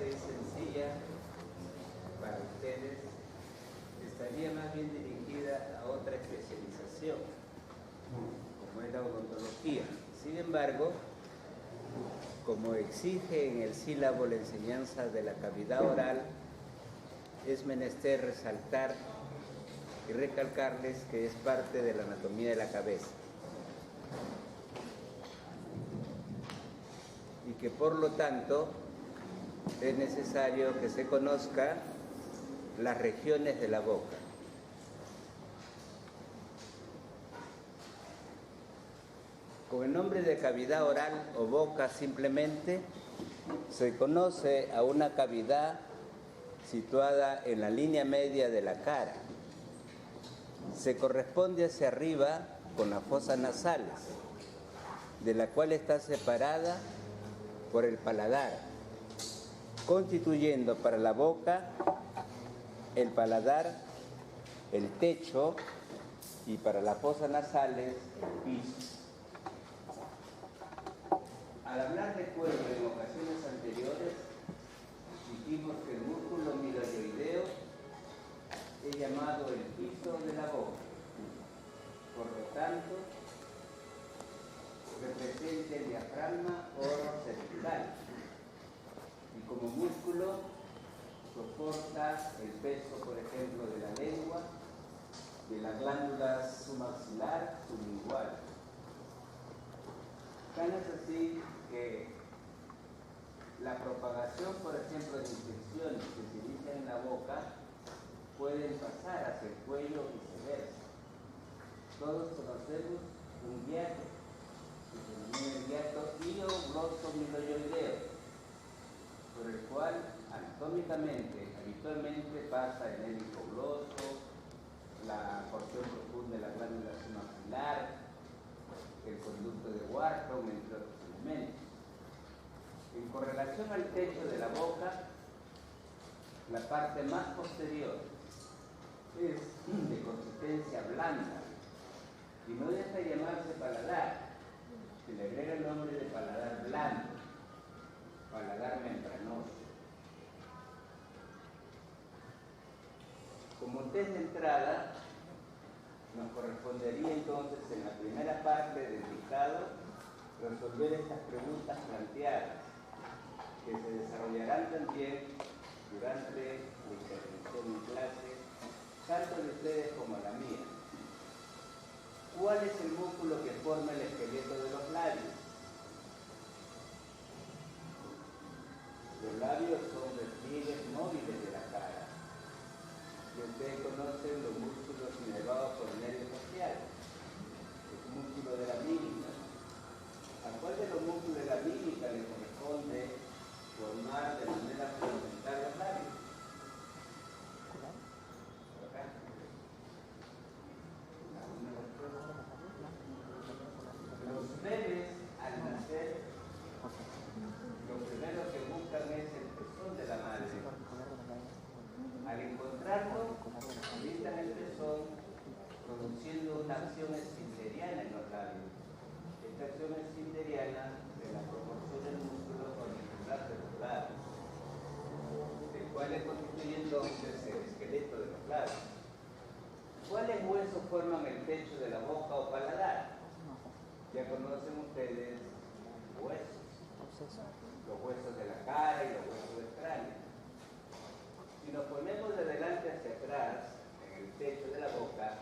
clase es sencilla para ustedes, estaría más bien dirigida a otra especialización, como es la odontología. Sin embargo, como exige en el sílabo la enseñanza de la cavidad oral, es menester resaltar y recalcarles que es parte de la anatomía de la cabeza y que por lo tanto es necesario que se conozca las regiones de la boca. Con el nombre de cavidad oral o boca simplemente se conoce a una cavidad situada en la línea media de la cara. Se corresponde hacia arriba con las fosas nasales, de la cual está separada por el paladar, constituyendo para la boca el paladar, el techo, y para las fosas nasales el piso. Al hablar de cuello en ocasiones anteriores, dijimos que el músculo miloioideo es llamado el piso de la boca. Por lo tanto, representa el diafragma orocervical y como músculo soporta el peso, por ejemplo, de la lengua, de las glándulas submaxilar, sublingual. Tan es así que la propagación, por ejemplo, de infecciones que se inician en la boca pueden pasar hacia el cuello y viceversa. Todos conocemos un hiato, que se denomina el hiato ilioglosomiloioideo, por el cual anatómicamente, habitualmente pasa el hemicogloso, la porción profunda de la glándula submaxilar, el conducto de Wharton, entre otros elementos. En correlación al techo de la boca, la parte más posterior es de consistencia blanda y no deja de llamarse paladar. Se le agrega el nombre de paladar blando, paladar membranoso. Como test de entrada, nos correspondería entonces en la primera parte del dictado resolver estas preguntas planteadas, que se desarrollarán también durante la intervención en clase, tanto de ustedes como la mía. ¿Cuál es el músculo que forma el esqueleto de los labios? Los labios son repliegues móviles de la cara. Y ustedes conocen los músculos inervados por el nervio facial, el músculo de la mímica. ¿A cuál de los músculos de la mímica le corresponde formar de manera fundamental los labios? Acá. Los bebés al nacer, lo primero que buscan es el pezón de la madre. Al encontrarlo, agitan el pezón, produciendo una acción esfínteriana en los labios. Esta acción esfínteriana se la proporciona el músculo auricular de los labios, el cual le constituye entonces el esqueleto de los labios. ¿Cuáles huesos forman el techo de la boca o paladar? Ya conocen ustedes huesos, los huesos de la cara y los huesos del cráneo. Si nos ponemos de delante hacia atrás, en el techo de la boca,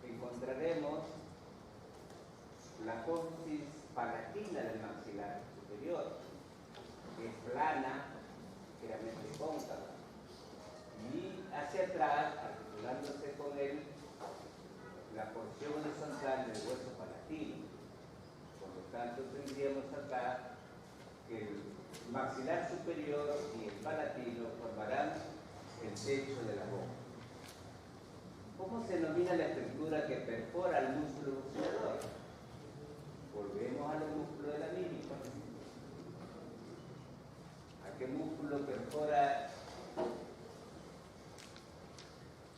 encontraremos la apófisis palatina del maxilar superior, que es plana, ligeramente cóncava, y hacia atrás, articulándose con él, la porción horizontal del hueso palatino. Por lo tanto, tendríamos acá que el maxilar superior y el palatino formarán el techo de la boca. ¿Cómo se denomina la estructura que perfora el músculo buceador? Volvemos a los músculos de la mímica. ¿A qué músculo perfora?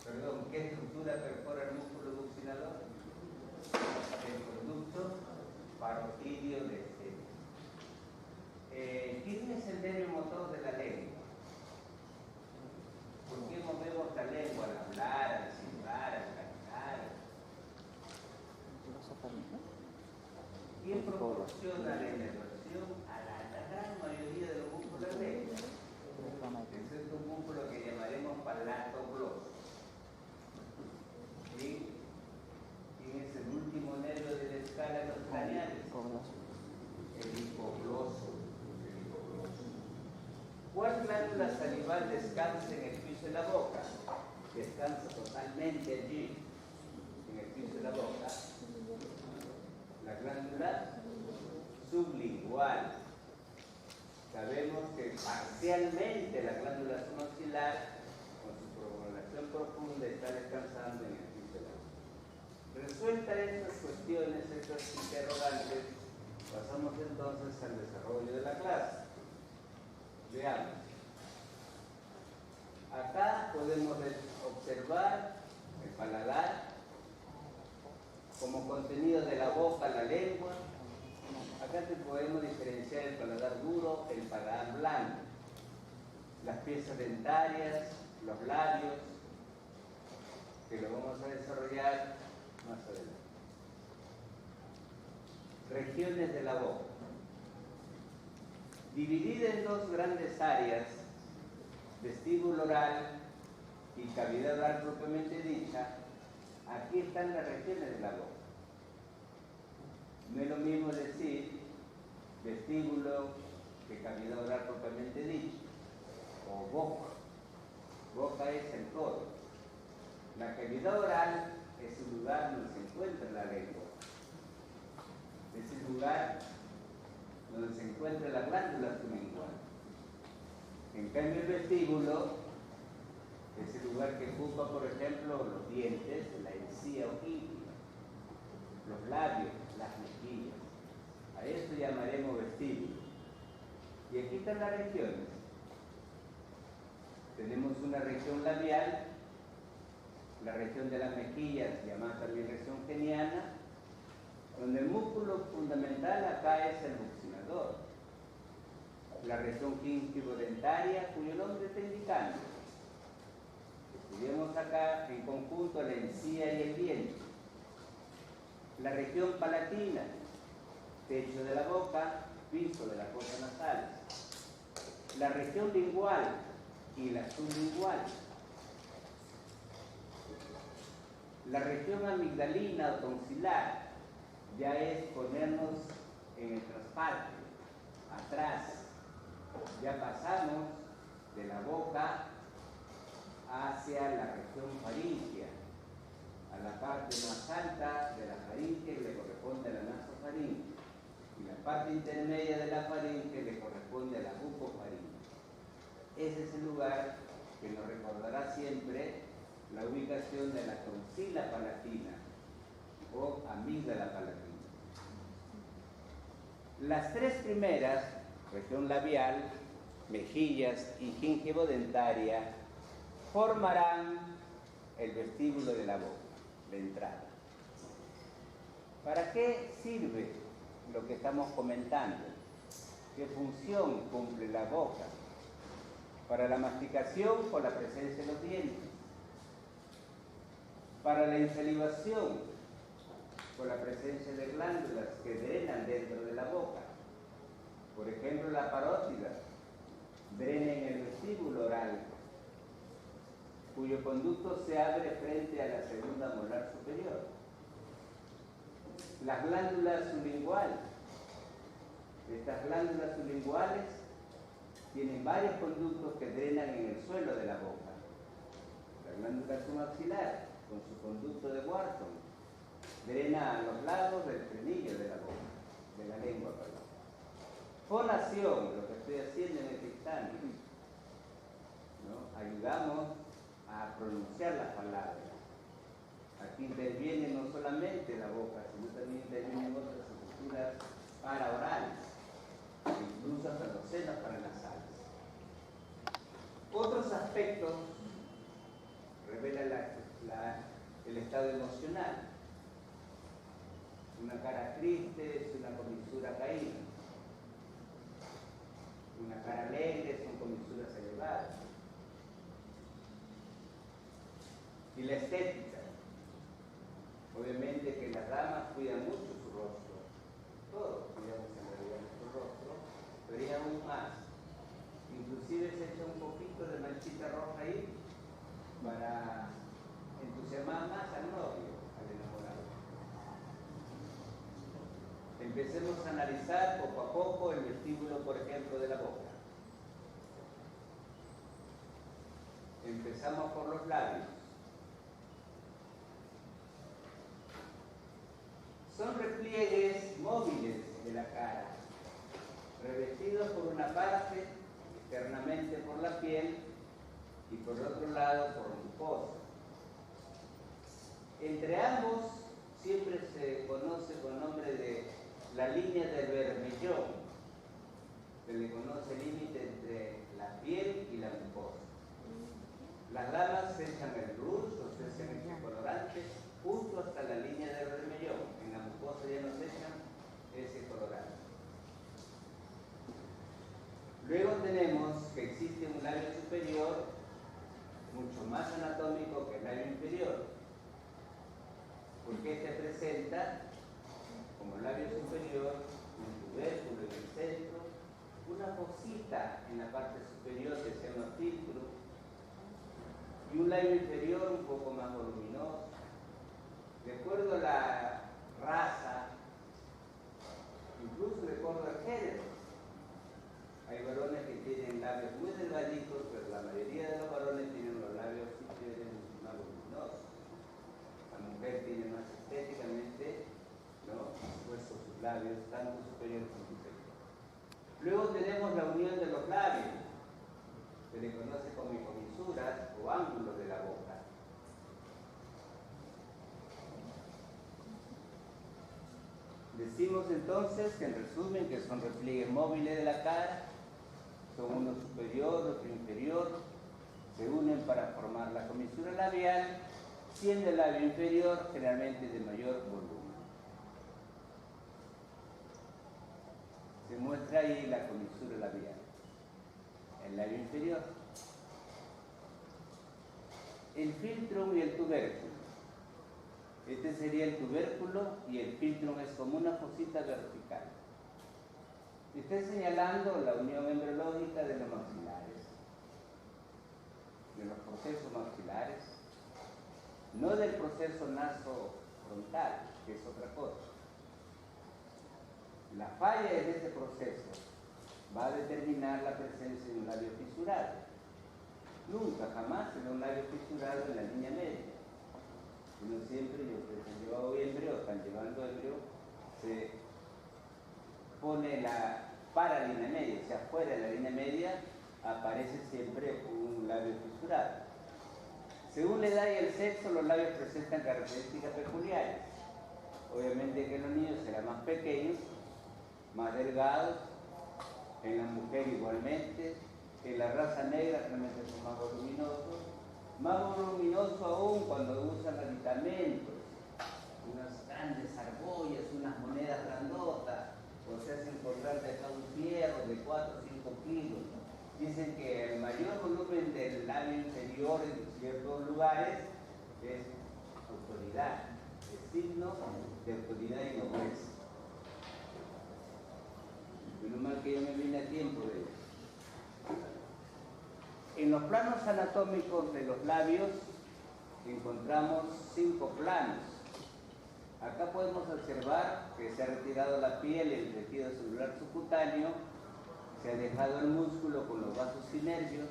Perdón, ¿qué estructura perfora el músculo buccinador? El conducto parotidio de este. ¿Quién es el nervio motor de la lengua? funciona la inervación a la gran mayoría de los músculos rectos, excepto un músculo que llamaremos palatogloso. ¿Sí? ¿Quién es el último nervio de la escala de los craneales? El hipogloso. ¿Cuál glándula salival descansa en el piso de la boca? Descansa totalmente allí, en el piso de la boca. La glándula sublingual. Sabemos que parcialmente la glándula submaxilar, con su prolongación profunda, está descansando en el piso de la boca. Resueltas estas cuestiones, estas interrogantes, pasamos entonces al desarrollo de la clase. Veamos. Acá podemos observar el paladar como contenido de la boca, la lengua. Acá podemos diferenciar el paladar duro, el paladar blando, las piezas dentarias, los labios, que lo vamos a desarrollar más adelante. Regiones de la boca. Dividida en dos grandes áreas, vestíbulo oral y cavidad oral propiamente dicha, aquí están las regiones de la boca. No es lo mismo decir vestíbulo que cavidad oral propiamente dicha, o boca. Boca es el codo. La cavidad oral es el lugar donde se encuentra la lengua. Es el lugar donde se encuentra la glándula sublingual. En cambio, el vestíbulo es el lugar que ocupa, por ejemplo, los dientes, la encía ojívula, los labios, las mejillas. A esto llamaremos vestíbulo. Y aquí están las regiones. Tenemos una región labial, la región de las mejillas, llamada también región geniana, donde el músculo fundamental acá es el buccinador. La región gingivo-dentaria, cuyo nombre está indicando. Estudiamos acá en conjunto la encía y el diente. La región palatina, techo de la boca, piso de la fosa nasal. La región lingual y la sublingual. La región amigdalina o tonsilar ya es ponernos en el trasparte, atrás. Ya pasamos de la boca hacia la región faríngea, a la parte más alta de la faringe que le corresponde a la nasofaringe, y la parte intermedia de la faringe le corresponde a la bucofaringe. Ese es el lugar que nos recordará siempre la ubicación de la tonsila palatina o amígdala palatina. Las tres primeras, región labial, mejillas y gingivo-dentaria, formarán el vestíbulo de la boca, la entrada. ¿Para qué sirve lo que estamos comentando? ¿Qué función cumple la boca? Para la masticación, por la presencia de los dientes. Para la insalivación, por la presencia de glándulas que drenan dentro de la boca. Por ejemplo, la parótida drena en el vestíbulo oral, cuyo conducto se abre frente a la segunda molar superior. Las glándulas sublinguales. Estas glándulas sublinguales tienen varios conductos que drenan en el suelo de la boca. La glándula submaxilar, con su conducto de Wharton, drena a los lados del frenillo de la boca, de la lengua, perdón. Fonación, lo que estoy haciendo en este instante, ¿no? Ayudamos a pronunciar las palabras. Aquí interviene no solamente la boca, sino también intervienen otras estructuras paraorales, incluso hasta los senos paranasales. Otros aspectos revelan el estado emocional. Una cara triste es una comisura caída. Una cara alegre son comisuras elevadas. Y la estética. Obviamente que las damas cuidan mucho su rostro. Todos cuidamos más. Inclusive se echa un poquito de manchita roja ahí para entusiasmar más al novio, al enamorado. Empecemos a analizar poco a poco el vestíbulo, por ejemplo, de la boca. Empezamos por los labios. Son repliegues móviles de la cara, revestidos por una parte externamente por la piel y por otro lado por mucosa. Entre ambos siempre se conoce con nombre de la línea del bermellón, que le conoce el límite entre la piel y la mucosa. Las damas se echan el rouge o se echan el colorante justo hasta la línea del bermellón. En la mucosa ya no se echan ese colorante. Luego tenemos que existe un labio superior mucho más anatómico que el labio inferior, porque este presenta como labio superior un tubérculo en el centro, una fosita en la parte superior que se llama filtro y un labio inferior un poco más voluminoso. De acuerdo a la raza, incluso de acuerdo al género, hay varones que tienen labios muy delgaditos, pero la mayoría de los varones tienen los labios superiores más voluminosos. La mujer tiene más estéticamente, ¿no?, puestos sus labios, tanto superior como inferior. Luego tenemos la unión de los labios, se le conoce como comisuras o ángulos de la boca. Decimos entonces que en resumen que son repliegues móviles de la cara, son uno superior, otro inferior, se unen para formar la comisura labial, siendo el labio inferior generalmente de mayor volumen. Se muestra ahí la comisura labial, el labio inferior, el filtrum y el tubérculo. Este sería el tubérculo y el filtrum es como una fosita vertical. Estoy señalando la unión embriológica de los maxilares, de los procesos maxilares, no del proceso nasofrontal, que es otra cosa. La falla en ese proceso va a determinar la presencia de un labio fisurado. Nunca, jamás se ve un labio fisurado en la línea media. Sino siempre, y ustedes han llevado embrio o están llevando embrio, se pone la paralínea media, o sea, fuera de la línea media aparece siempre un labio fisurado. Según la edad y el sexo, los labios presentan características peculiares. Obviamente que en los niños serán más pequeños, más delgados, en la mujer igualmente, en la raza negra realmente son más voluminosos aún cuando usan aditamentos, unas grandes argollas, unas monedas grandotas, o se hace importante acá un fierro de 4 o 5 kilos. Dicen que el mayor volumen del labio inferior en ciertos lugares es autoridad, es signo de autoridad y nobleza. Menos mal que yo me vine a tiempo de eso. En los planos anatómicos de los labios encontramos 5 planos. Acá podemos observar que se ha retirado la piel, el tejido celular subcutáneo, se ha dejado el músculo con los vasos y nervios.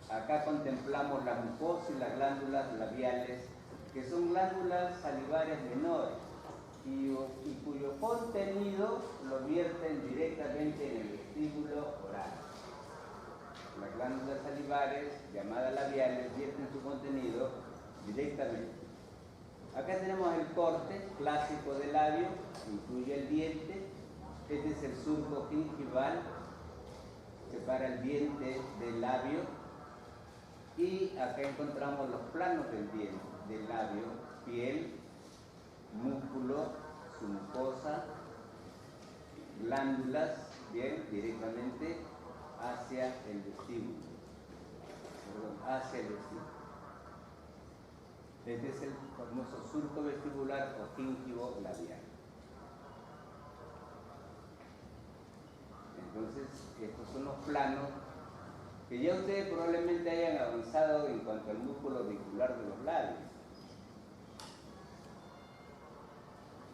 Acá contemplamos la mucosa y las glándulas labiales, que son glándulas salivarias menores y cuyo contenido lo vierten directamente en el vestíbulo oral. Las glándulas salivares, llamadas labiales, vierten su contenido directamente. Acá tenemos el corte clásico del labio, incluye el diente. Este es el surco gingival, separa el diente del labio. Y acá encontramos los planos del diente, del labio, piel, músculo, su mucosa, glándulas, bien, directamente hacia el vestíbulo. Hacia el vestíbulo. Este es el famoso surco vestibular o gingivo labial. Entonces, estos son los planos que ya ustedes probablemente hayan avanzado en cuanto al músculo orbicular de los labios.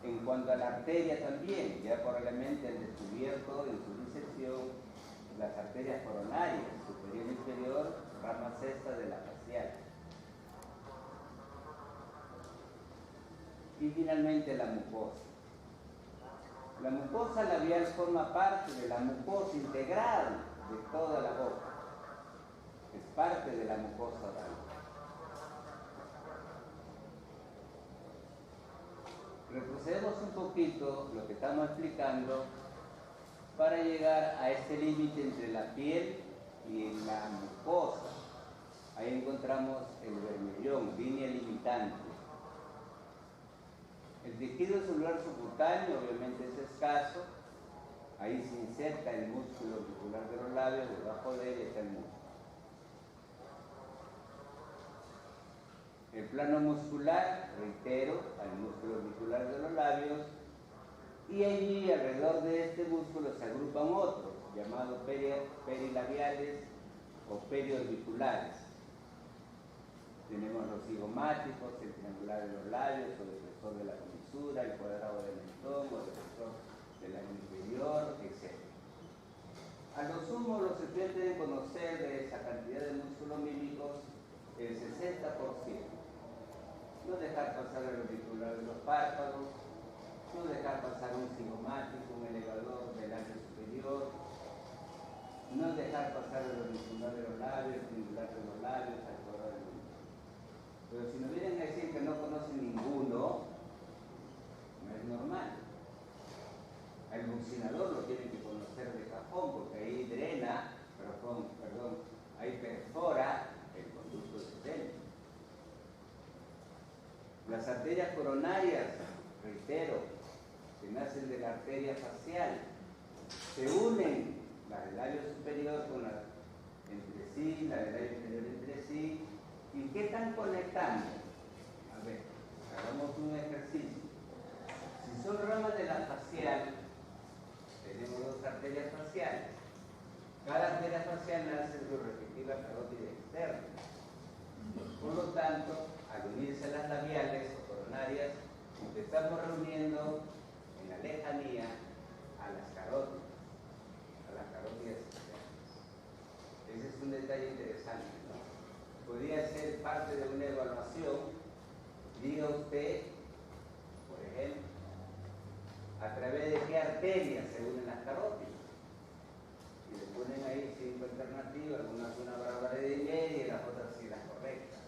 En cuanto a la arteria también, ya probablemente han descubierto en su disección las arterias coronarias, superior e inferior, rama sexta de la facial. Y finalmente la mucosa. La mucosa labial forma parte de la mucosa integral de toda la boca. Es parte de la mucosa oral. Retrocedemos un poquito lo que estamos explicando para llegar a este límite entre la piel y la mucosa. Ahí encontramos el bermellón, línea limitante. El tejido celular subcutáneo obviamente es escaso. Ahí se inserta el músculo orbicular de los labios, debajo de él está el músculo. El plano muscular, reitero, al músculo orbicular de los labios, y allí alrededor de este músculo se agrupan otros, llamados perilabiales o periorbiculares. Tenemos los cigomáticos, el triangular de los labios, o el espesor de la comisura, el cuadrado del mentón, o el espesor del labio inferior, etc. A lo sumo, los estudiantes deben conocer de esa cantidad de músculos mímicos el 60%. No dejar pasar el orbicular de los párpados, no dejar pasar un cigomático, un elevador del labio superior, no dejar pasar el auricular de los labios, el triangular de los labios, el cuadrado del mentón. Pero si nos vienen a decir que no conocen ninguno, no es normal. El bucinador lo tienen que conocer de cajón, porque ahí drena, ahí perfora el conducto sistémico. Las arterias coronarias, reitero, que nacen de la arteria facial, se unen la del labio superior con la entre sí, la del labio inferior entre sí. ¿Y qué están conectando? A ver, hagamos un ejercicio. Si son ramas de la facial, tenemos dos arterias faciales. Cada arteria facial nace de su respectiva carótida externa. Por lo tanto, al unirse las labiales o coronarias, estamos reuniendo en la lejanía a las carótidas externas. Ese es un detalle interesante, ¿no? Podría ser parte de una evaluación. Diga usted, por ejemplo, a través de qué arterias se unen las carótidas. Y le ponen ahí 5 alternativas, algunas una barbaridad de media y las otras sí las correctas.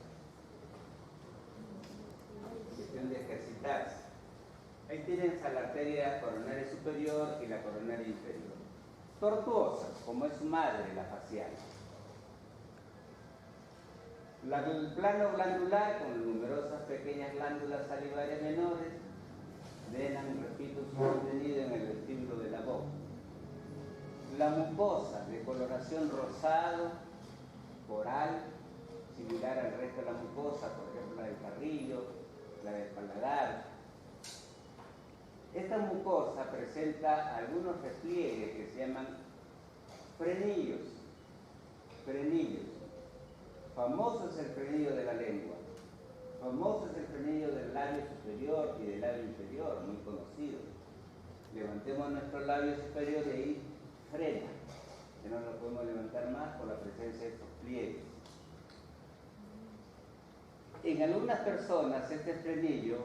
Cuestión de ejercitarse. Ahí tienes a la arteria coronaria superior y la coronaria inferior. Tortuosas, como es su madre, la facial. El plano glandular, con numerosas pequeñas glándulas salivarias menores, drenan, repito, su contenido en el vestíbulo de la boca. La mucosa, de coloración rosado, coral, similar al resto de la mucosa, por ejemplo la del carrillo, la del paladar. Esta mucosa presenta algunos repliegues que se llaman frenillos. Famoso es el frenillo de la lengua, famoso es el frenillo del labio superior y del labio inferior, muy conocido. Levantemos nuestro labio superior y ahí frena, que no lo podemos levantar más por la presencia de estos pliegues. En algunas personas este frenillo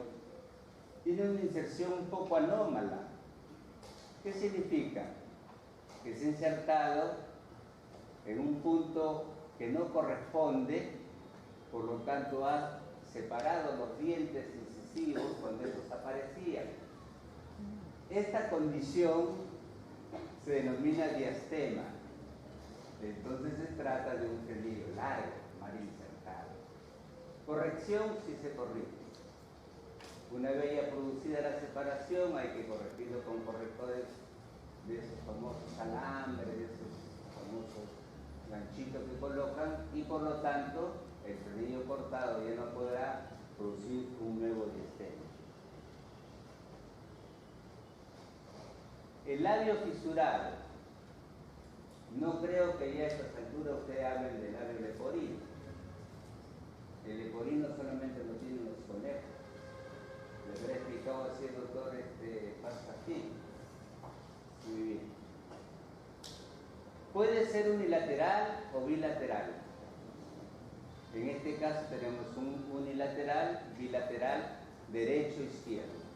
tiene una inserción un poco anómala. ¿Qué significa? Que se ha insertado en un punto que no corresponde, por lo tanto ha separado los dientes incisivos cuando estos aparecían. Esta condición se denomina diastema. Entonces se trata de un frenillo largo, mal insertado. Corrección si se corrige. Una vez ya producida la separación, hay que corregirlo con correctores de esos famosos alambres, de esos famosos ganchitos que colocan, y por lo tanto el frenillo cortado ya no podrá producir un nuevo diastema. El labio fisurado. No creo que ya a estas alturas ustedes hablen del labio leporino. El leporino solamente lo tienen los conejos. Le habré explicado así el doctor Pascatín. Muy bien. Puede ser unilateral o bilateral. En este caso tenemos un unilateral, bilateral, derecho-izquierdo.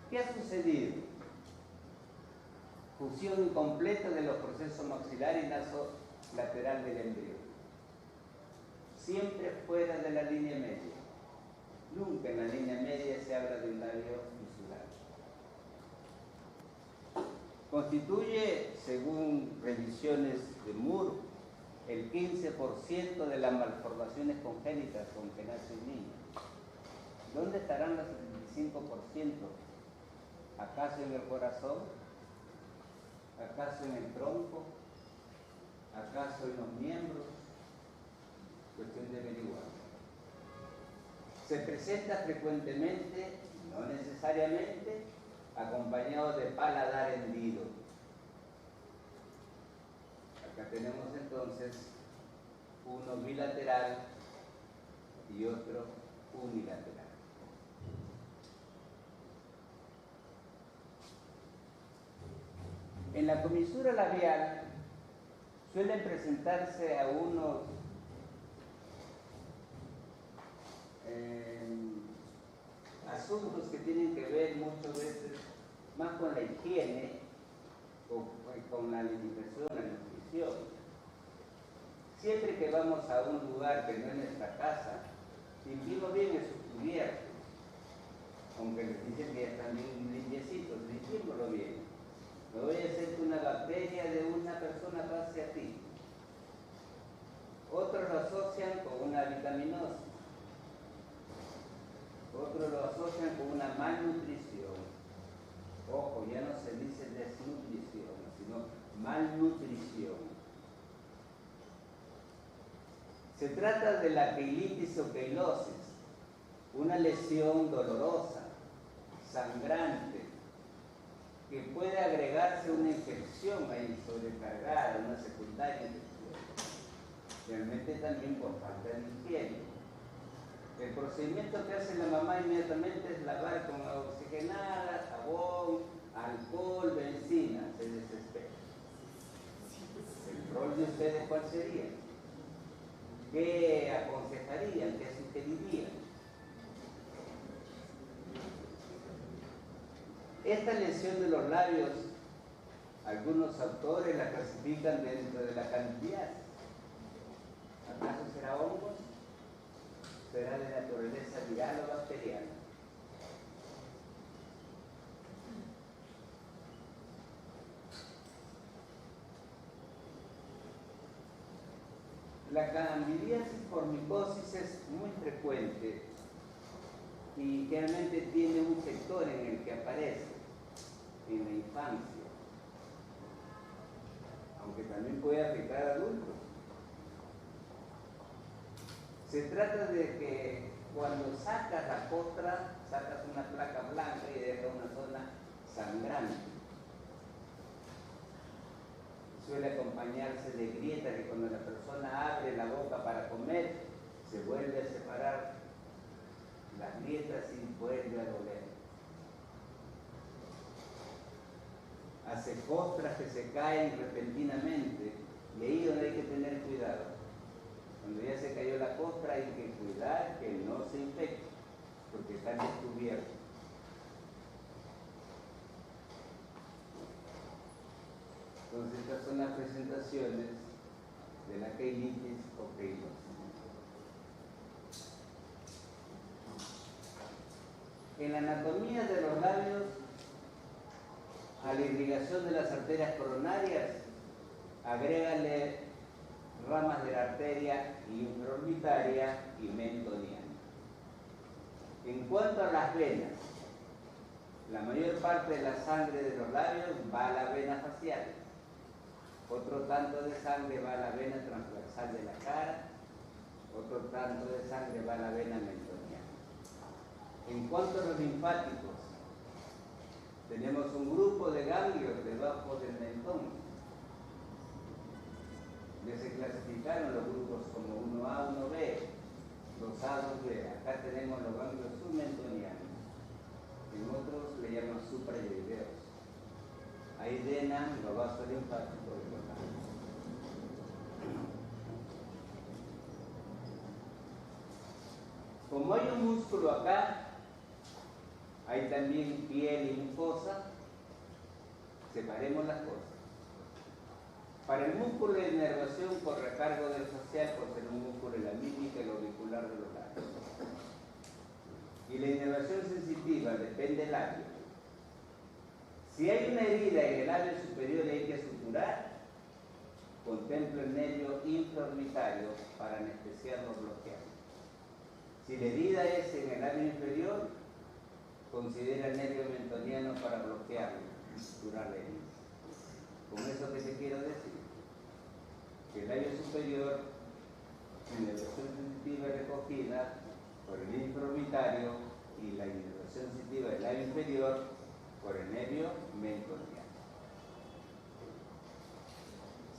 ¿Qué ha sucedido? Fusión incompleta de los procesos maxilar y nasolateral del embrión. Siempre fuera de la línea media. Nunca en la línea media se habla de un labio fisural. Constituye, según revisiones de Moore, el 15% de las malformaciones congénitas con que nace un niño. ¿Dónde estarán los 75%? ¿Acaso en el corazón? ¿Acaso en el tronco? ¿Acaso en los miembros? Cuestión de averiguar. Se presenta frecuentemente, no necesariamente, acompañado de paladar hendido. Acá tenemos entonces uno bilateral y otro unilateral. En la comisura labial suelen presentarse a unos asuntos que tienen que ver muchas veces más con la higiene o con la alimentación, la nutrición. Siempre que vamos a un lugar que no es nuestra casa, limpiemos bien esos cubiertos, aunque les dicen que ya están bien limpiecitos, limpiémoslo bien. No voy a hacer que una bacteria de una persona pase a ti. Otros lo asocian con una vitaminosis. Otros lo asocian con una malnutrición. Ojo, ya no se dice desnutrición, sino malnutrición. Se trata de la queilitis o queilosis, una lesión dolorosa, sangrante, que puede agregarse una infección ahí sobrecargada, una secundaria infección. Realmente también por falta de higiene. El procedimiento que hace la mamá inmediatamente es lavar con agua oxigenada, jabón, alcohol, benzina, se desespera. ¿El rol de ustedes cuál sería? ¿Qué aconsejarían? ¿Qué sugerirían? Esta lesión de los labios, algunos autores la clasifican dentro de la candidiasis. ¿Acaso será hongos? ¿Será de naturaleza viral o bacteriana? La candidiasis por micosis es muy frecuente y realmente tiene un sector en el que aparece en la infancia, aunque también puede afectar a adultos. Se trata de que cuando sacas la costra, sacas una placa blanca y deja una zona sangrante. Suele acompañarse de grietas que cuando la persona abre la boca para comer, se vuelve a separar las grietas y vuelve a doler. Hace costras que se caen repentinamente y ahí es donde hay que tener cuidado. Cuando ya se cayó la costra hay que cuidar que no se infecte, porque están descubiertos. Entonces estas son las presentaciones de la queilitis o queilosis. En la anatomía de los labios, a la irrigación de las arterias coronarias, agrégale ramas de la arteria infraorbitaria y mentoniana. En cuanto a las venas, la mayor parte de la sangre de los labios va a la vena facial. Otro tanto de sangre va a la vena transversal de la cara. Otro tanto de sangre va a la vena mentoniana. En cuanto a los linfáticos, tenemos un grupo de ganglios debajo clasificaron los grupos como 1A, 1B, 2A, 2B. Acá tenemos los ganglios submentonianos. En otros le llaman suprayoideos. Ahí drenan los vasos linfáticos de los ganglios. Como hay un músculo acá, hay también piel y mucosa. Separemos las cosas. Para el músculo de inervación corre a cargo del facial por ser un músculo de la mímica y el orbicular de los labios. Y la inervación sensitiva depende del labio. Si hay una herida en el labio superior y hay que suturar, contemplo el nervio infraorbitario para anestesiarlo o bloquearlo. Si la herida es en el labio inferior, considera el nervio mentoniano para bloquearlo y suturar la herida. ¿Con eso qué te quiero decir? Que el labio superior, inervación sensitiva recogida por el infraorbitario y la inervación sensitiva del labio inferior por el nervio mentoniano.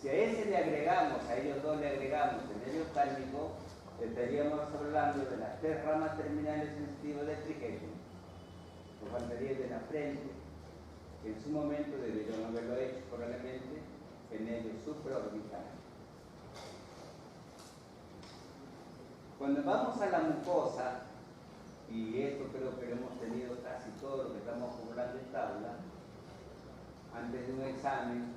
Si a ese le agregamos, a ellos dos le agregamos el nervio oftálmico, estaríamos hablando de las 3 ramas terminales sensitivas del trigémino. Nos faltaría de la frente, que en su momento deberían haberlo hecho probablemente el nervio supraorbital. Cuando vamos a la mucosa, y esto creo que lo hemos tenido casi todo lo que estamos acumulando en tabla, antes de un examen,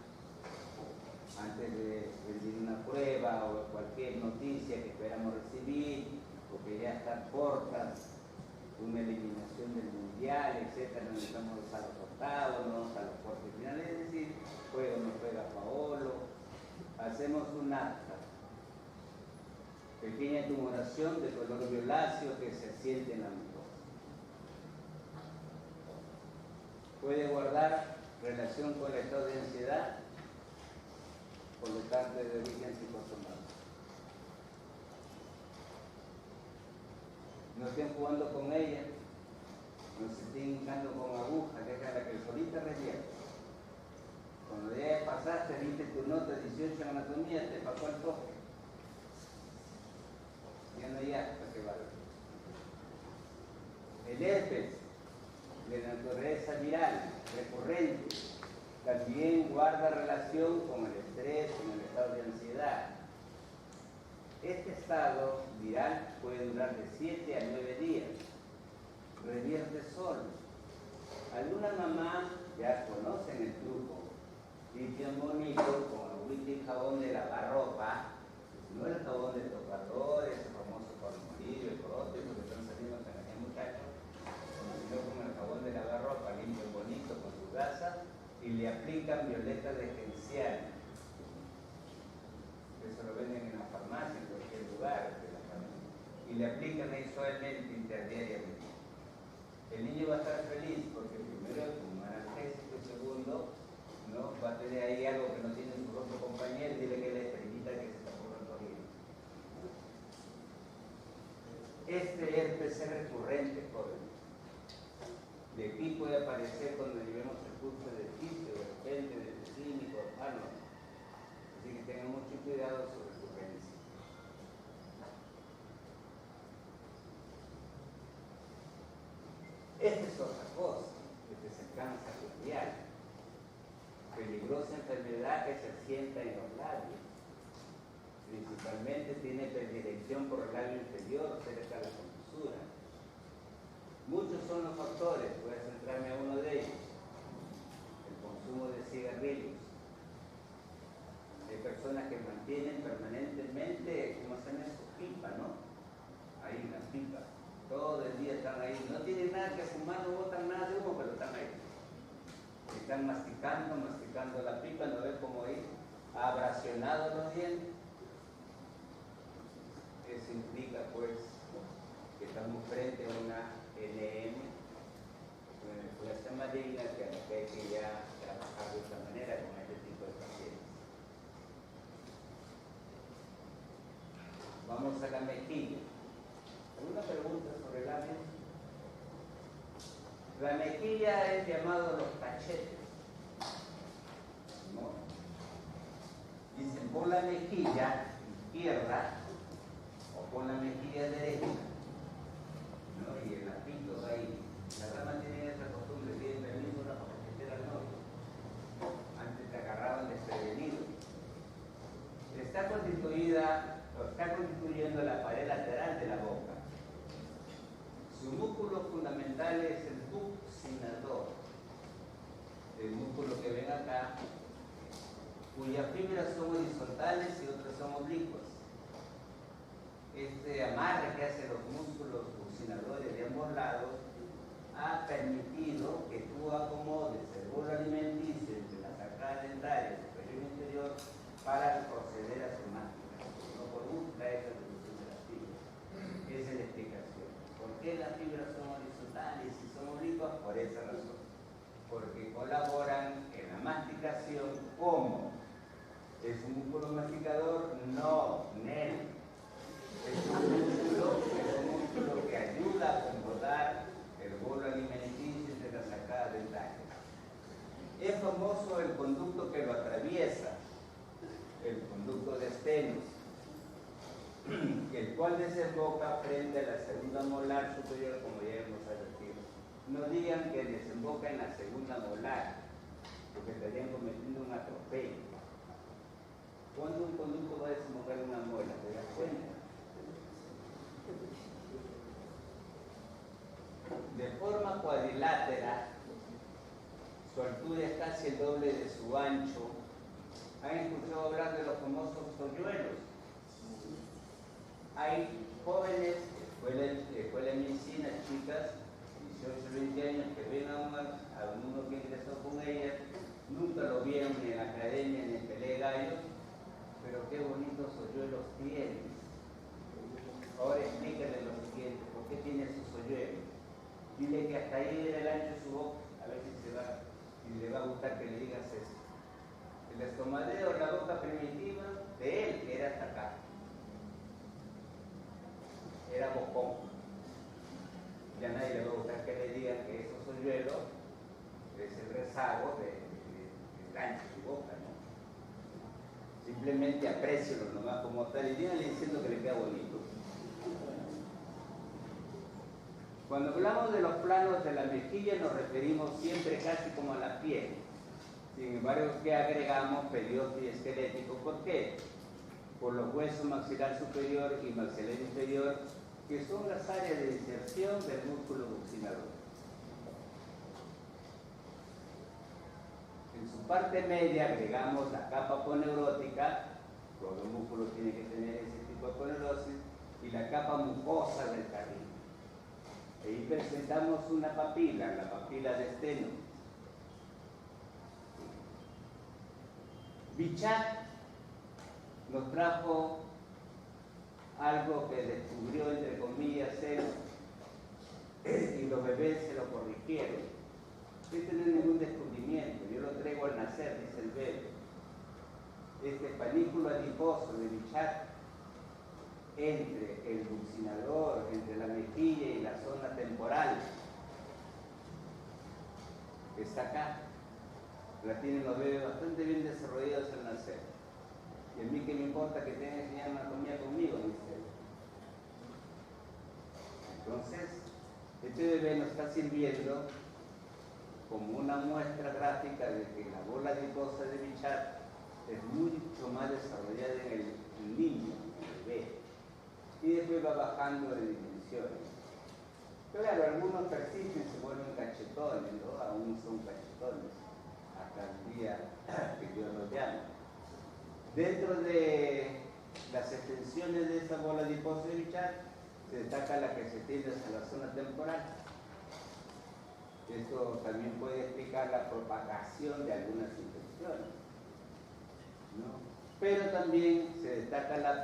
antes de rendir una prueba o cualquier noticia que esperamos recibir, o que ya está corta, una eliminación del mundial, etcétera, no estamos a los octavos, no a los cuartos finales, es decir, juega o no juega Paolo, hacemos un acta, pequeña tumoración de color violáceo que se asiente en la mucosa. Puede guardar relación con el estado de ansiedad, por lo tanto es de origen psicosomático. No estén jugando con ella, no se estén hincando con agujas, déjala que solita revierte. Cuando ya pasaste, viste tu nota 18 en anatomía, te pasó el toque. Ya no hay hasta que valga. El herpes, de naturaleza viral, recurrente, también guarda relación con el estrés, con el estado de ansiedad. Este estado viral puede durar de 7 a 9 días. Revierte solo. Algunas mamás ya conocen el truco. Limpian bonito con agüita y jabón de lavar ropa, no el jabón de tocadores, el famoso Palmolive, el prótico que están saliendo en aquel muchacho, sino con el jabón de lavar ropa, limpian bonito con su gasa y le aplican violeta de genciana. Eso lo venden en la farmacia, en cualquier lugar de la familia. Y le aplican ahí suavemente, interdiariamente. El niño va a estar feliz porque primero es un analgésico y segundo, ¿no? Va a tener ahí algo que no tiene su otro compañero y dile que le estrellita que se está portando bien. Este herpes es recurrente, joven. De aquí puede aparecer cuando llevemos el curso de fisio, de repente, de clínico, no. Así que tengan mucho cuidado sobre su recurrencia. Esta es otra cosa, este es el cáncer labial. Peligrosa enfermedad que se asienta en los labios. Principalmente tiene predilección por el labio inferior, cerca de la comisura. Muchos son los factores, voy a centrarme a uno de ellos. El consumo de cigarrillos. Hay personas que mantienen permanentemente, ¿cómo se llama eso? Pipa, ¿no? Ahí la pipa. Todo el día están ahí. No tienen nada que fumar, no botan nada de humo, pero están ahí. Están masticando la pipa, ¿no ven cómo ahí? Abrasionados los dientes. Eso implica, pues, que estamos frente a una LM, una influencia maligna que hay que ya trabajar de esta manera con este tipo de pacientes. Vamos a la mejilla. ¿Alguna pregunta sobre el labio? La mejilla es llamado los cachetes, ¿no? Dicen por la mejilla izquierda o con la mejilla derecha, ¿no? Y el lapito ahí. La rama tiene esa costumbre de venir una paquetera al norte. Antes te agarraban desprevenido. Está constituyendo la pared lateral de la boca. Su músculo fundamental es el buccinador, el músculo que ven acá, cuyas fibras son horizontales y otras son oblicuas. Este amarre que hacen los músculos buccinadores de ambos lados ha permitido que tú acomodes el bolo alimenticio entre las arcadas dentarias superior e inferior para proceder a su masticación. No por busca esa reducción de las fibras. Esa es la explicación. ¿Por qué las fibras son horizontales y son oblicuas? Por esa razón. Porque colaboran en la masticación. ¿Cómo? ¿Es un músculo masticador? No, Nel. Es un músculo que ayuda a acomodar el bolo alimenticio de las arcadas dentarias. Es famoso el conducto que lo atraviesa, el conducto de Stennis, el cual desemboca frente a la segunda molar superior, como ya hemos advertido. No digan que desemboca en la segunda molar, porque estarían cometiendo un atropello. ¿Cuándo un conducto va a desembocar en una mola? ¿Te das cuenta? De forma cuadrilátera, su altura es casi el doble de su ancho. ¿Han escuchado hablar de los famosos hoyuelos? Hay jóvenes, escuela de medicina, chicas, 18, 20 años, que ven a uno que ingresó con ellas, nunca lo vieron ni en la academia ni en pelea de gallos, pero qué bonitos hoyuelos tienen. Ahora explícale lo siguiente, ¿por qué tiene sus hoyuelos? Dile que hasta ahí era el ancho de su boca, a ver si le va a gustar que le digas esto. El estomadeo, la boca primitiva de él era hasta acá. Era bocón. Ya nadie le va a gustar que le digan que esos hoyuelos es el rezago del ancho de su boca, ¿no? Simplemente aprécialo nomás como tal y díganle diciendo que le queda bonito. Cuando hablamos de los planos de la mejilla nos referimos siempre casi como a la piel. Sin embargo, ¿qué agregamos? Pelioso y esquelético. ¿Por qué? Por los huesos maxilar superior y maxilar inferior, que son las áreas de inserción del músculo buccinador. En su parte media agregamos la capa poneurótica, todo músculo tiene que tener ese tipo de poneurosis, y la capa mucosa del cartílago. Ahí presentamos una papila, la papila de Steno. Bichat nos trajo algo que descubrió, entre comillas, él, y los bebés se lo corrigieron. Este no es ningún descubrimiento, yo lo traigo al nacer, dice el bebé. Este panículo adiposo de Bichat, entre el buccinador, entre la mejilla y la zona temporal, está acá. La tienen los bebés bastante bien desarrollados al nacer. Y a mí que me importa que tengan que enseñar anatomía conmigo, dice él. Entonces, este bebé nos está sirviendo como una muestra gráfica de que la bola adiposa de Bichat es mucho más desarrollada en el niño, en el bebé. Y después va bajando de dimensiones. Claro, algunos persisten, se vuelven cachetones, ¿no? Aún son cachetones, hasta el día que Dios los llama. Dentro de las extensiones de esa bola adiposa de Bichat, se destaca la que se extiende hacia la zona temporal. Esto también puede explicar la propagación de algunas infecciones, ¿no? Pero también se destaca la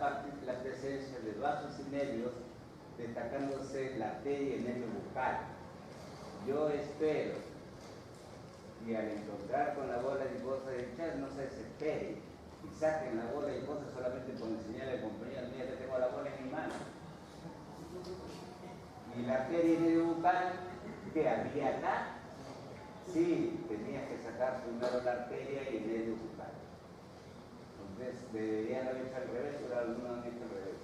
presencia de vasos y nervios, destacándose la arteria y el nervio bucal. Yo espero que al encontrar con la bola adiposa de Bichat no se desesperen y saquen la bola adiposa solamente por enseñarle al compañero, mira que tengo la bola en mi mano. Y la arteria y el nervio bucal que había acá, sí, tenías que sacar primero la arteria y el nervio bucal. Entonces, deberían haber hecho al revés, pero algunos han hecho al revés.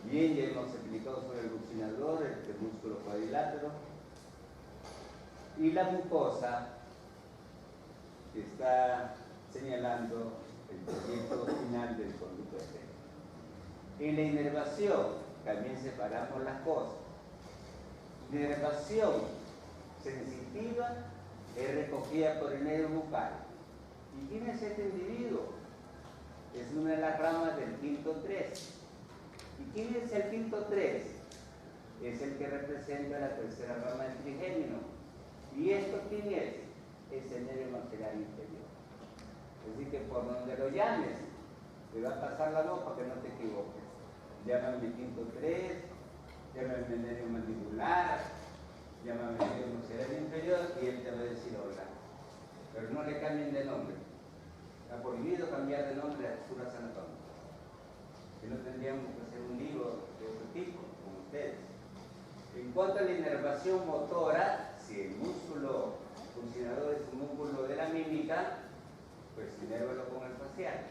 Bien, ya hemos explicado sobre el buccinador, el músculo cuadrilátero. Y la mucosa está señalando el proyecto final del conducto externo. En la inervación también separamos las cosas. Inervación sensitiva es recogida por el nervio bucal. ¿Y quién es este individuo? Es una de las ramas del quinto 3. ¿Y quién es el quinto 3? Es el que representa la tercera rama del trigémino. ¿Y esto quién es? Es el nervio maxilar inferior. Es decir, que por donde lo llames, te va a pasar la voz para que no te equivoques. Llámame quinto 3, llámame nervio mandibular, llámame nervio maxilar inferior y él te va a decir hola. Pero no le cambien de nombre. Está prohibido cambiar de nombre a estructuras anatómicas. Si no, tendríamos que hacer un libro de otro tipo, como ustedes. En cuanto a la inervación motora, si el músculo buccinador es un músculo de la mímica, pues inérvalo con el facial.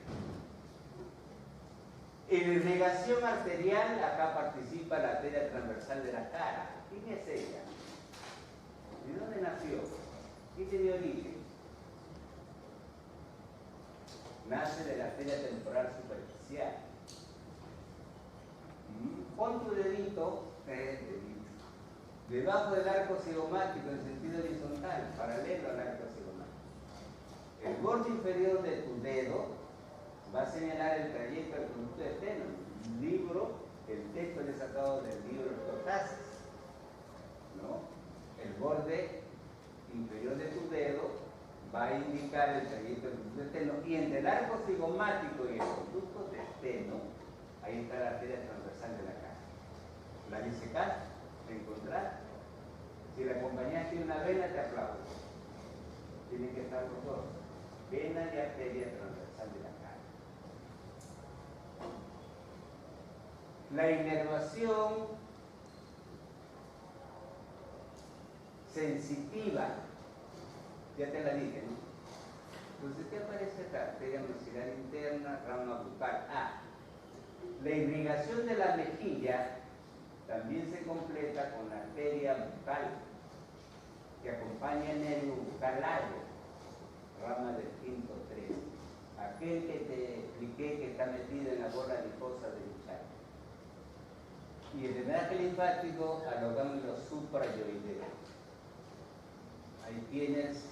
En la irrigación arterial, acá participa la arteria transversal de la cara. ¿Quién es ella? ¿De dónde nació? ¿Quién tiene origen? Nace de la arteria temporal superficial. Pon tu dedito, debajo del arco cigomático en sentido horizontal, paralelo al arco cigomático. El borde inferior de tu dedo va a señalar el trayecto del conducto externo. El texto es sacado del libro Protasis, ¿no? El borde inferior de tu dedo va a indicar el trayecto del conducto externo, y entre el arco cigomático y el conducto externo, ahí está la arteria transversal de la cara. ¿La dice acá? ¿La encontrás? Si la compañía tiene una vena, te aplaudo. Tienen que estar los dos. Vena y arteria transversal de la cara. La inervación sensitiva, ya te la dije, ¿no? Entonces, ¿qué aparece acá? Arteria maxilar interna, rama bucal. La irrigación de la mejilla también se completa con la arteria bucal, que acompaña el nervio bucal largo, rama del quinto 3. Aquel que te expliqué que está metido en la bola adiposa del Chaco. Y el drenaje linfático a los ganglios suprayoideos. Ahí tienes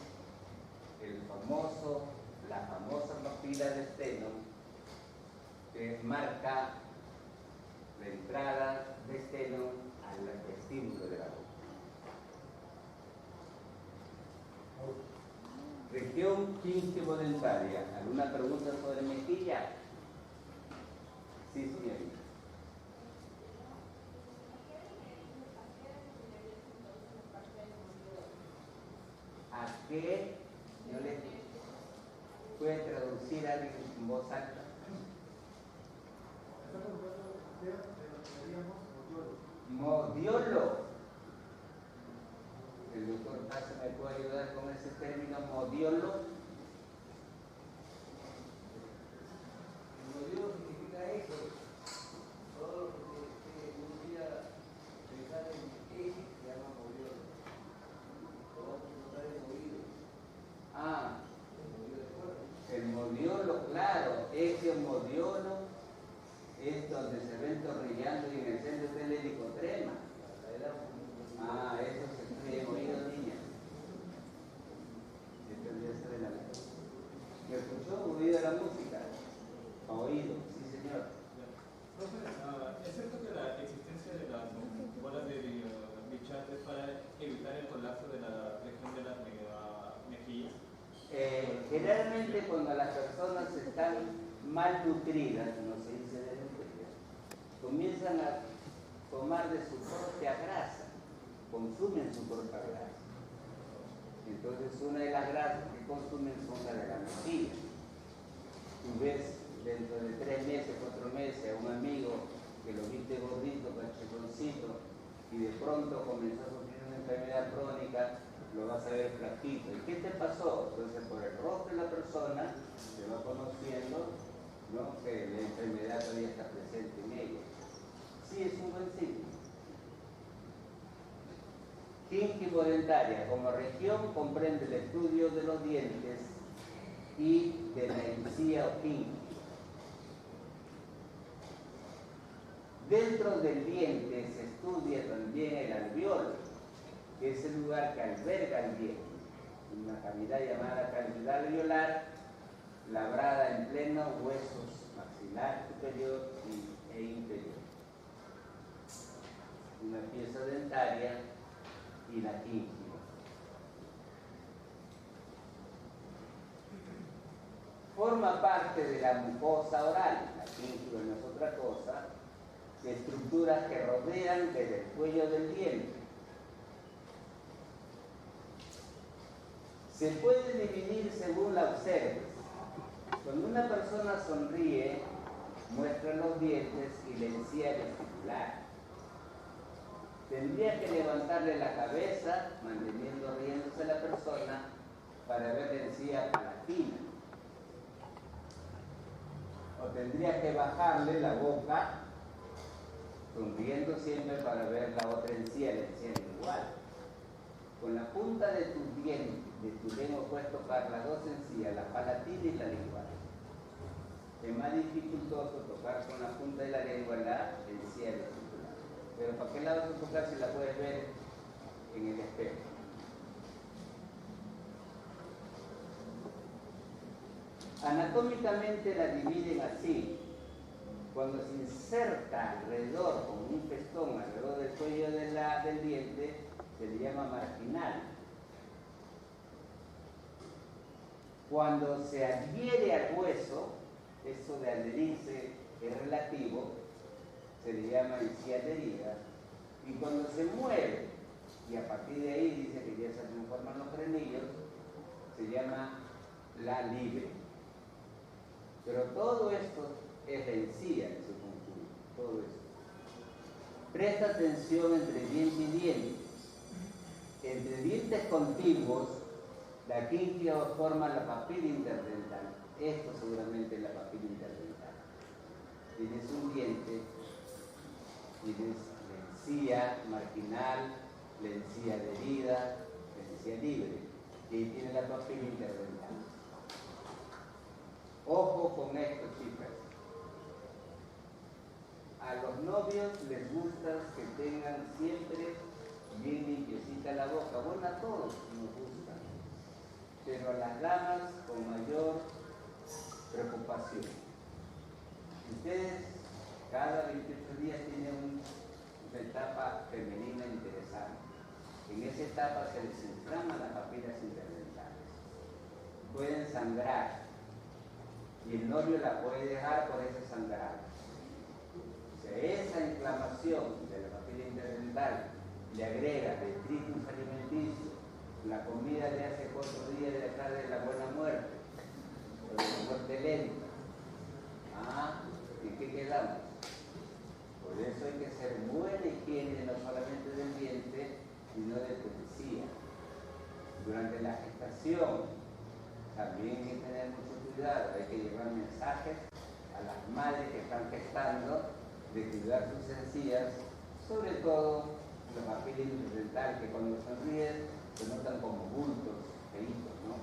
la famosa papila de Stenholm, que marca la entrada de Stenholm al vestíbulo de la boca. Región quinquio-dentaria. ¿Alguna pregunta sobre mejilla? Sí, señorita. ¿A qué? Yo le puede traducir a alguien en voz alta. Modiolo. El doctor Paso me puede ayudar con ese término, modiolo. El modiolo significa eso. Todo lo que un día pensar en eje se llama modiolo. Todo lo que no está movido. El modiolo, claro, ese modiolo es donde se ven tornillando y en el centro está el helicotrema. Eso se escribe en oído, niña. ¿Me escuchó? ¿Oído la música? Oído, sí, señor. ¿Es cierto que la existencia de las bolas de Bichat es para evitar el colapso de la región de las mejillas? Generalmente cuando las personas están mal nutridas, no se dice desnutridas, comienzan a tomar de su propia grasa, consumen su propia grasa. Entonces una de las grasas que consumen son las de la mejilla. Tú ves dentro de 3 meses, 4 meses a un amigo que lo viste gordito, cacheroncito, y de pronto comenzó a sufrir una enfermedad crónica lo vas a ver flaquito. ¿Y qué te pasó? Entonces, por el rostro de la persona se va conociendo, ¿no?, que la enfermedad todavía está presente en ella. Sí, es un buen signo. Gíngivo dentaria como región comprende el estudio de los dientes y de la encía o gíngiva. Dentro del diente se estudia también el alveolo, que es el lugar que alberga el diente, una cavidad llamada cavidad alveolar, labrada en pleno huesos maxilar superior e inferior. Una pieza dentaria y la gíngiva. Forma parte de la mucosa oral, la gíngiva no es otra cosa, de estructuras que rodean desde el cuello del diente. Se puede dividir según la observes. Cuando una persona sonríe, muestra los dientes y la encía vestibular. Tendría que levantarle la cabeza, manteniendo riéndose la persona, para ver la encía palatina. O tendría que bajarle la boca, sonriendo siempre, para ver la otra encía, la encía lingual. Con la punta de tus dientes, de tu lengua, puedes tocar las dos encías, la palatina y la lingual. Es más dificultoso tocar con la punta de la lengua la encía vestibular. Pero ¿para qué la vas a tocar si la puedes ver en el espejo? Anatómicamente la dividen así. Cuando se inserta alrededor, como un festón alrededor del cuello del diente, se le llama marginal. Cuando se adhiere al hueso, eso de adherirse es relativo, se le llama encía adherida. Y cuando se mueve, y a partir de ahí dice que ya se transforman los frenillos, se llama la libre. Pero todo esto es la encía en su conjunto, todo esto. Presta atención entre diente y diente. Entre dientes contiguos, la gíngiva forma la papila interdental. Esto seguramente es la papila interdental. Tienes un diente, tienes la encía marginal, la encía adherida, la encía libre. Y ahí tiene la papila interdental. Ojo con esto, chicas. A los novios les gusta que tengan siempre bien limpiecita la boca. Bueno, a todos nos gusta, pero a las damas con mayor preocupación. Ustedes cada 28 días tienen una etapa femenina interesante. En esa etapa se les inflaman las papilas interdentales. Pueden sangrar y el novio la puede dejar por ese sangrado. O sea, esa inflamación de la papila interdental le agrega detritus alimenticio, la comida de hace 4 días de acá de la buena muerte, o de la muerte lenta. ¿Y qué quedamos? Por eso hay que ser buena higiene no solamente del diente, sino de tu encía. Durante la gestación también hay que tener mucho cuidado, hay que llevar mensajes a las madres que están gestando de cuidar sus encías, sobre todo la papila interdental, que cuando sonríes se notan como bultos, pelitos, ¿no?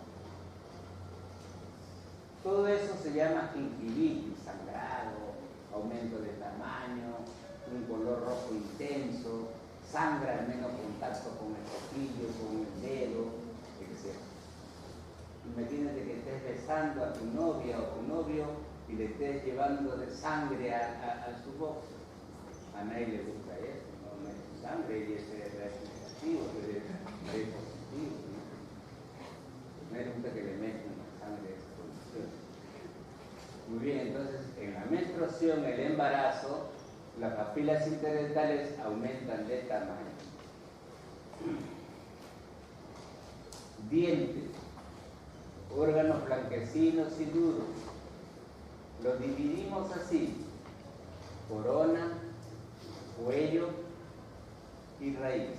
Todo eso se llama gingivitis, sangrado, aumento de tamaño, un color rojo intenso, sangra al menos contacto con el cepillo, con el dedo, etc. Imagínate que estés besando a tu novia o tu novio y le estés llevando de sangre a su boca. A nadie le gusta eso, no es tu sangre y ese es negativo, es positivo. ¿No? No le gusta que le metan la sangre de esa condición. Muy bien, entonces en la menstruación, el embarazo, las papilas interdentales aumentan de tamaño. Dientes, órganos blanquecinos y duros. Los dividimos así: corona, cuello y raíz.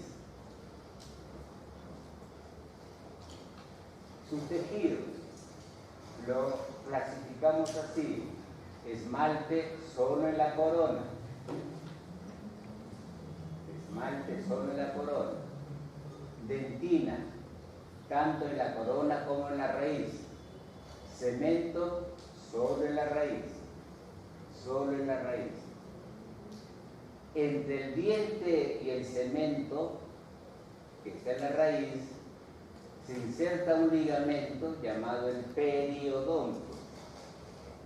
Sus tejidos lo clasificamos así: esmalte solo en la corona, esmalte solo en la corona, dentina tanto en la corona como en la raíz, cemento solo en la raíz, solo en la raíz. Entre el diente y el cemento que está en la raíz se inserta un ligamento llamado el periodonto,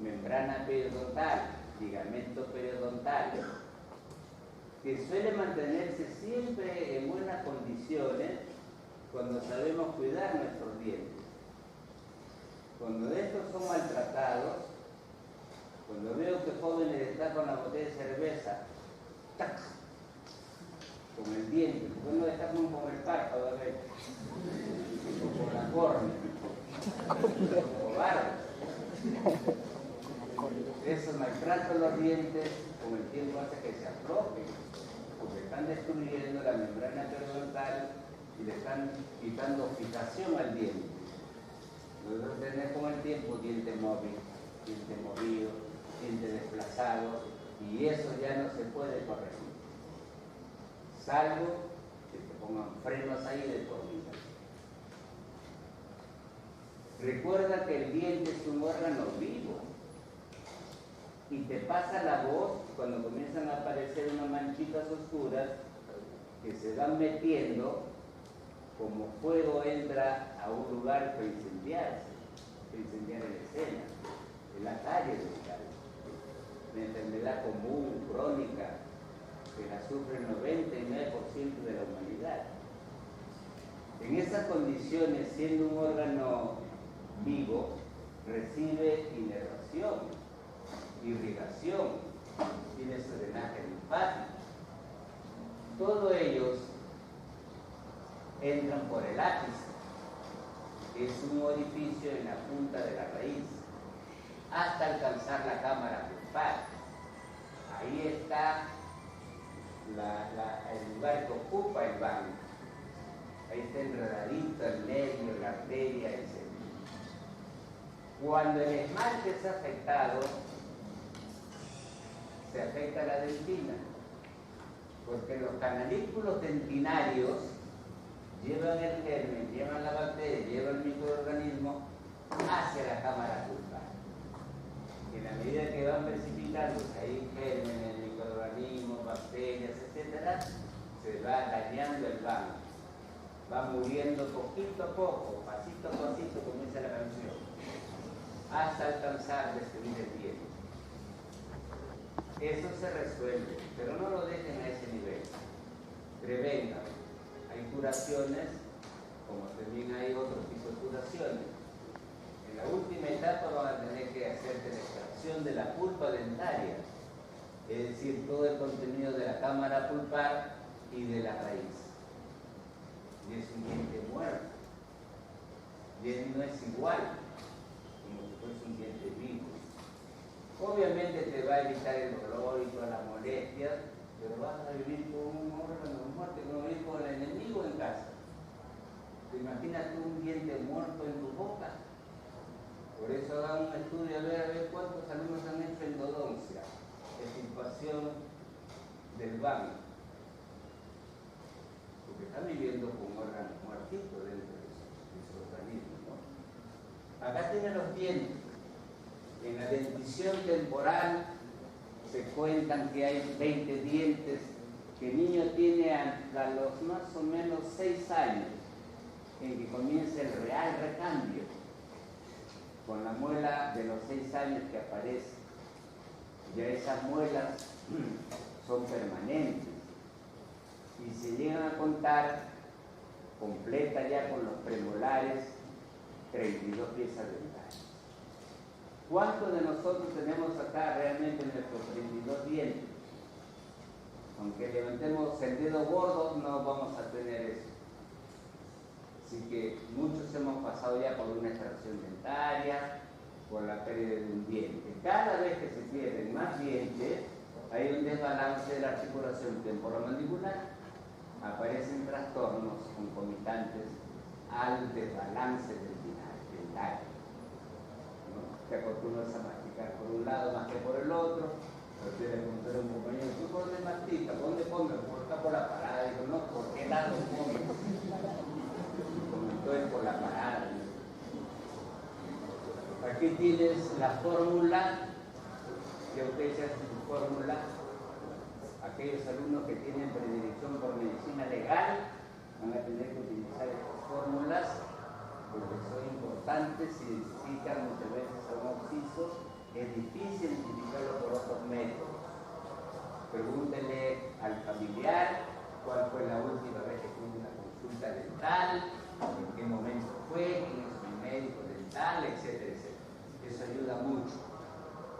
membrana periodontal, ligamento periodontal, que suele mantenerse siempre en buenas condiciones cuando sabemos cuidar nuestros dientes. Cuando estos son maltratados, cuando veo que jóvenes están con la botella de cerveza, ¡tac!, con el diente, bueno, está con el párpado a veces, o con la córnea, o barba. Eso maltrata los dientes, con el tiempo hace que se atrofien, porque están destruyendo la membrana periodontal y le están quitando fijación al diente. Nosotros tenemos con el tiempo diente móvil, diente movido, diente desplazado, y eso ya no se puede corregir, salvo que te pongan frenos ahí de por vida. Recuerda que el diente es un órgano vivo y te pasa la voz cuando comienzan a aparecer unas manchitas oscuras que se van metiendo como fuego entra a un lugar para incendiar la escena, en la calle de Cali. Una enfermedad común, crónica, que la sufre el 99% de la humanidad. En esas condiciones, siendo un órgano vivo, recibe inervación, irrigación, tiene su drenaje linfático. Todos ellos entran por el ápice, que es un orificio en la punta de la raíz, hasta alcanzar la cámara pulpar. Ahí está el lugar que ocupa el banco. Ahí está enredadito, el medio, la arteria, etc. Cuando el esmalte es afectado, se afecta la dentina, porque los canalículos dentinarios llevan el germen, llevan la bacteria, llevan el microorganismo hacia la cámara pulpar. Y en la medida que van precipitando, hay gérmenes, microorganismos, bacterias, etc., se va dañando el banco. Va muriendo poquito a poco, pasito a pasito, como dice la canción, hasta alcanzar destruir el diente. Eso se resuelve, pero no lo dejen a ese nivel. Prevengan. Hay curaciones, como también hay otros tipos de curaciones. En la última etapa van a tener que hacerte la extracción de la pulpa dentaria, es decir, todo el contenido de la cámara pulpar y de la raíz. Y es un diente muerto. Y él no es igual, como si fuese un diente vivo. Obviamente te va a evitar el dolor y todas las molestias, pero vas a vivir con un órgano muerto, como vivir con el enemigo en casa. ¿Te imaginas tú un diente muerto en tu boca? Por eso hagan un estudio a ver cuántos alumnos han hecho endodoncia, extirpación del banco. Porque están viviendo con órganos muertitos dentro de su organismo, ¿no? Acá tienen los dientes. En la dentición temporal se cuentan que hay 20 dientes que el niño tiene a los más o menos 6 años, en que comienza el real recambio, con la muela de los 6 años que aparece. Ya esas muelas son permanentes y se llegan a contar completa ya con los premolares 32 piezas dentales. ¿Cuántos de nosotros tenemos acá realmente nuestros 32 dientes? Aunque levantemos el dedo gordo, no vamos a tener eso. Así que muchos hemos pasado ya por una extracción dentaria, por la pérdida de un diente. Cada vez que se pierden más dientes, hay un desbalance de la articulación temporomandibular. Aparecen trastornos concomitantes al desbalance dentinario. dental, ¿no? Te acostumbras a masticar por un lado más que por el otro. Pero te le pregunté a un compañero, ¿tú por dónde masticas? ¿Por dónde comes? Por la parada. Digo, no, ¿por qué lado comes? Comentó él por la parada. Aquí tienes la fórmula, que ustedes hacen su fórmula. Aquellos alumnos que tienen predilección por medicina legal van a tener que utilizar estas fórmulas porque son importantes y necesitan muchas veces a un occiso. Es difícil identificarlo por otros métodos. Pregúntenle al familiar cuál fue la última vez que tuvo una consulta dental, en qué momento fue, quién es su médico dental, etcétera, etcétera. Eso ayuda mucho.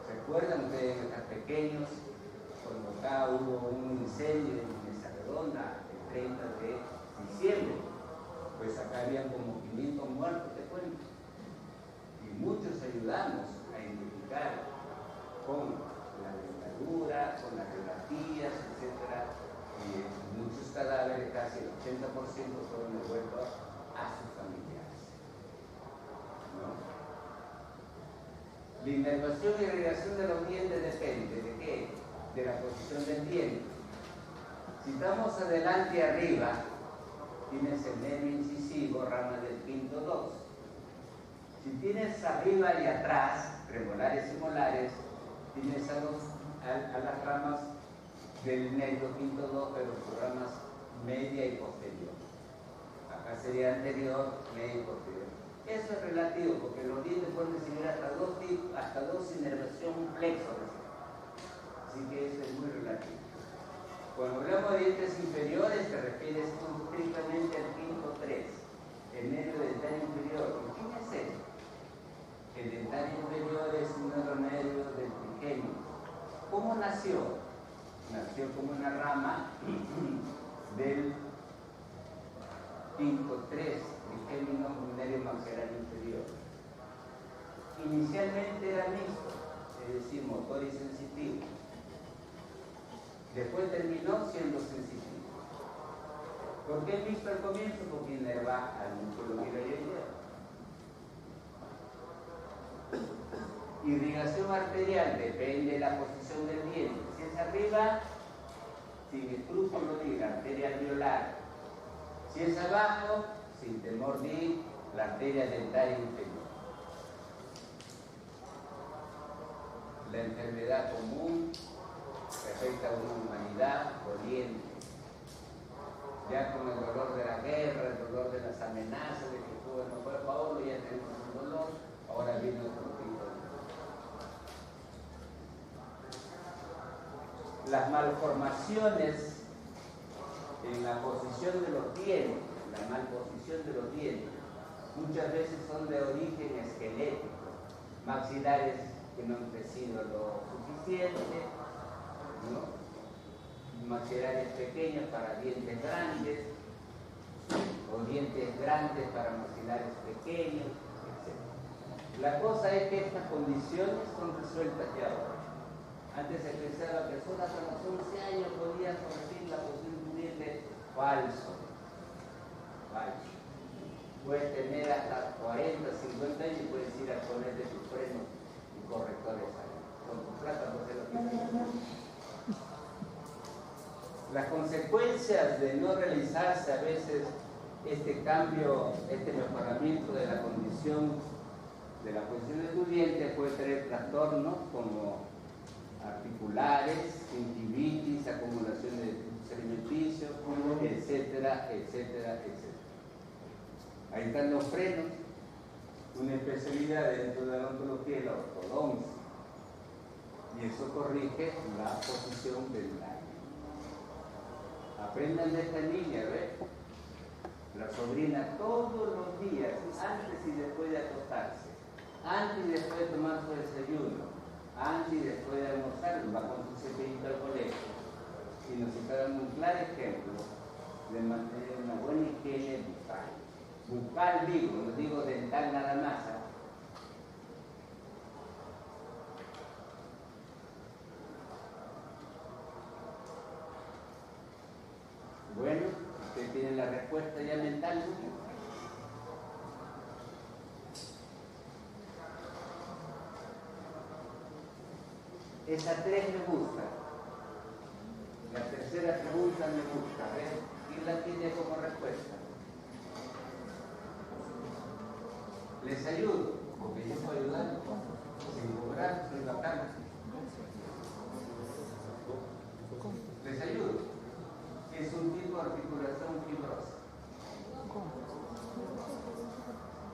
¿Recuerdan ustedes que están pequeños? Cuando acá hubo un incendio en Mesa Redonda el 30 de diciembre, pues acá habían como 500 muertos, te cuento. Y muchos ayudamos a identificar con la dentadura, con las relativas, etc. Y muchos cadáveres, casi el 80%, fueron devueltos a sus familiares, ¿no? La inervación y irrigación de los dientes depende de qué? De la posición del diente. Si estamos adelante y arriba, tienes el nervio incisivo, rama del quinto 2. Si tienes arriba y atrás, premolares y molares, tienes a las ramas del nervio quinto 2, pero por ramas media y posterior. Acá sería anterior, media y posterior. Eso es relativo, porque los dientes pueden recibir hasta dos inervación flexores. Así que eso es muy relativo. Cuando hablamos de dientes inferiores, te refieres estrictamente al quinto 3, el nervio dental inferior. ¿Y quién es él? El dental inferior es un nervio del trigémino. ¿Cómo nació? Nació como una rama del quinto 3, trigémino, un nervio maxilar inferior. Inicialmente era mixto, es decir, motor y sensitivo. Después terminó siendo sensitivo. ¿Por qué mixto al comienzo? Porque inerva al músculo tiroideo. Irrigación arterial depende de la posición del diente. Si es arriba, sin escrúpulo de ir, arteria alveolar. Si es abajo, sin temor de ir, la arteria dentaria inferior. La enfermedad común afecta a una humanidad doliente. Ya con el dolor de la guerra, el dolor de las amenazas, de que Cuba no fue Paolo, ya tenemos un dolor, ahora viene otro tipo de dolor. Las malformaciones en la posición de los dientes, la malposición de los dientes, muchas veces son de origen esquelético, maxilares que no han crecido lo suficiente, ¿no? Maxilares pequeños para dientes grandes, o dientes grandes para maxilares pequeños, etc. La cosa es que estas condiciones son resueltas ya ahora. Antes se pensaba que solo hasta los 11 años podía corregir la posición de un diente. Falso. Falso. Puedes tener hasta 40, 50 años y puedes ir a ponerte tus frenos y correctores ahí. Con tu plata por hacer lo que quieras. Las consecuencias de no realizarse a veces este cambio, este mejoramiento de la condición de la posición de tu diente puede traer trastornos como articulares, gingivitis, acumulación de cementicios, etcétera, etcétera, etcétera. Ahí están los frenos, una especialidad dentro de la odontología y la ortodoncia. Y eso corrige la posición del daño. Aprendan de esta niña, ¿ves? La sobrina todos los días, antes y después de acostarse, antes y después de tomar su desayuno, antes y después de almorzar, va con su cepillito al colegio. Y nos está dando un claro ejemplo de mantener una buena higiene bucal. Bucal digo, no digo dental nada más. Bueno, ustedes tienen la respuesta ya mental. Esa 3 me gusta. La tercera pregunta me gusta. A ver, ¿quién la tiene como respuesta? Les ayudo, porque yo puedo ayudar sin cobrar, soy bacán. Les ayudo. Es un tipo de articulación fibrosa.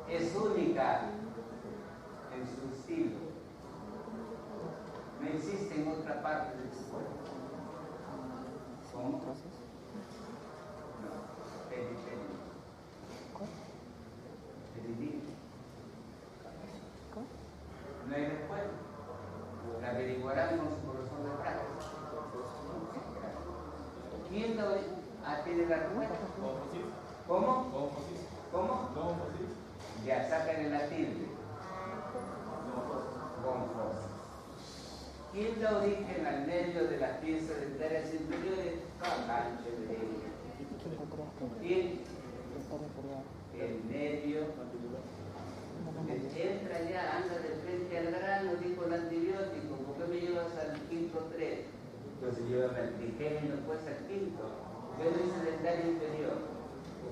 Es única en su estilo. No existe en otra parte de su cuerpo. ¿Cómo? No, periferia. Periferia. No hay respuesta. La averiguarán con su profesor de práctica. ¿Quién tiene la respuesta? ¿Cómo? ¿Cómo? Ya, sácale la tilde. Confosis. ¿Quién da origen al nervio de las piezas dentarias inferiores? ¿Quién? El nervio. Entra ya, anda de frente al grano, dijo el antibiótico. ¿Por qué me llevas al quinto 3? Entonces llévame al trigémino, pues al quinto. ¿Qué no dice dentario inferior?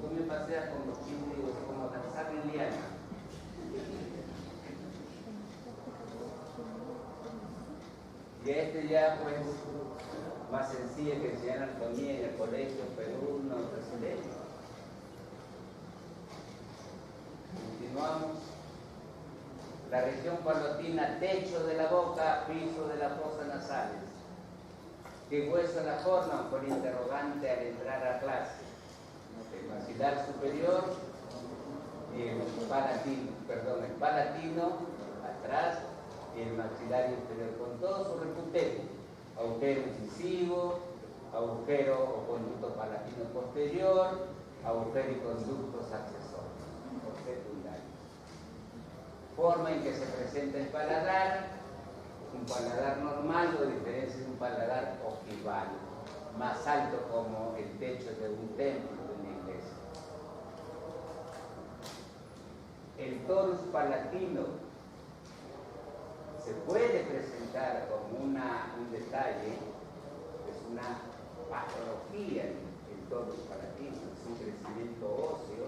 ¿Por qué me paseas con los quintos como Tarzán y Liana? Y ya pues más sencillo que enseñar anatomía en el colegio Perú, no brasileño. Continuamos. La región palatina, techo de la boca, piso de las fosas nasales. ¿Qué hueso la forman? Por interrogante al entrar a clase. El maxilar superior y el palatino atrás y el maxilar inferior con todo su reputeo. Agujero incisivo, agujero o conducto palatino posterior, agujero y conductos accesorios o secundarios. Forma en que se presenta el paladar, un paladar normal o diferencia de un paladar ojival, más alto como el techo de un templo de una iglesia. El torus palatino se puede presentar como un detalle, es una patología el torus palatino, es un crecimiento óseo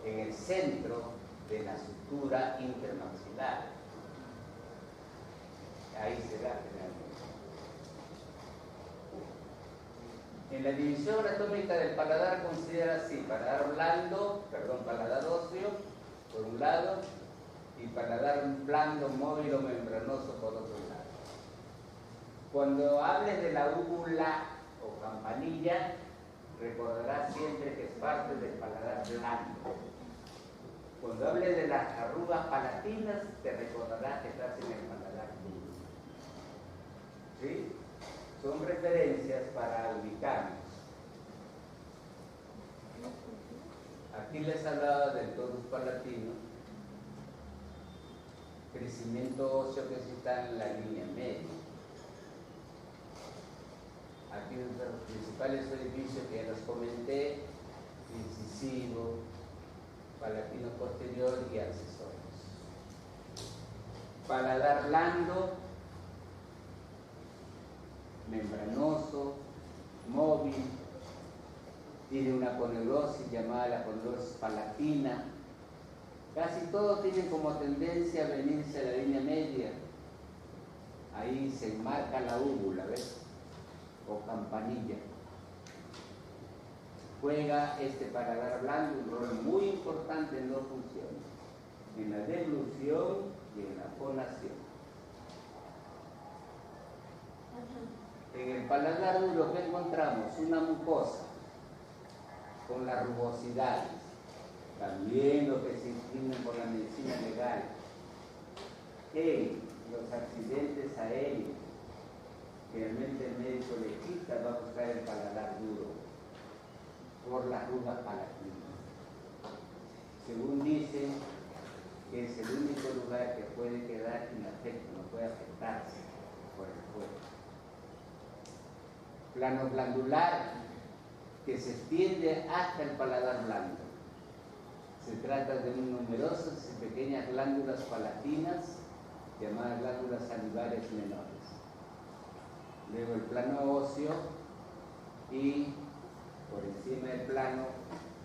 en el centro de la sutura intermaxilar. Ahí se da generalmente. En la división anatómica del paladar considera así: paladar óseo por un lado y paladar blando, móvil o membranoso por otro lado. Cuando hables de la úvula o campanilla, recordarás siempre que es parte del paladar blando. Cuando hables de las arrugas palatinas, te recordarás que estás en el paladar duro. ¿Sí? Son referencias para ubicarnos. Aquí les hablaba del torus palatino, crecimiento óseo que está en la línea media. Aquí los principales orificios que ya los comenté: incisivo, palatino posterior y accesorios. Paladar blando, membranoso, móvil, tiene una poneurosis llamada la poneurosis palatina. Casi todos tienen como tendencia a venirse a la línea media. Ahí se enmarca la úvula, ¿ves? O campanilla. Juega este paladar blando un rol muy importante en dos funciones: en la deglución y en la fonación. En el paladar duro, ¿qué encontramos? Una mucosa con las rugosidades, también lo que se distingue por la medicina legal. En los accidentes aéreos, generalmente el médico legista va a buscar el paladar duro por las arrugas palatinas. Según dicen que es el único lugar que puede quedar inafecto, no puede afectarse por el cuerpo. Plano glandular que se extiende hasta el paladar blando. Se trata de numerosas y pequeñas glándulas palatinas llamadas glándulas salivares menores. Luego el plano óseo y por encima del plano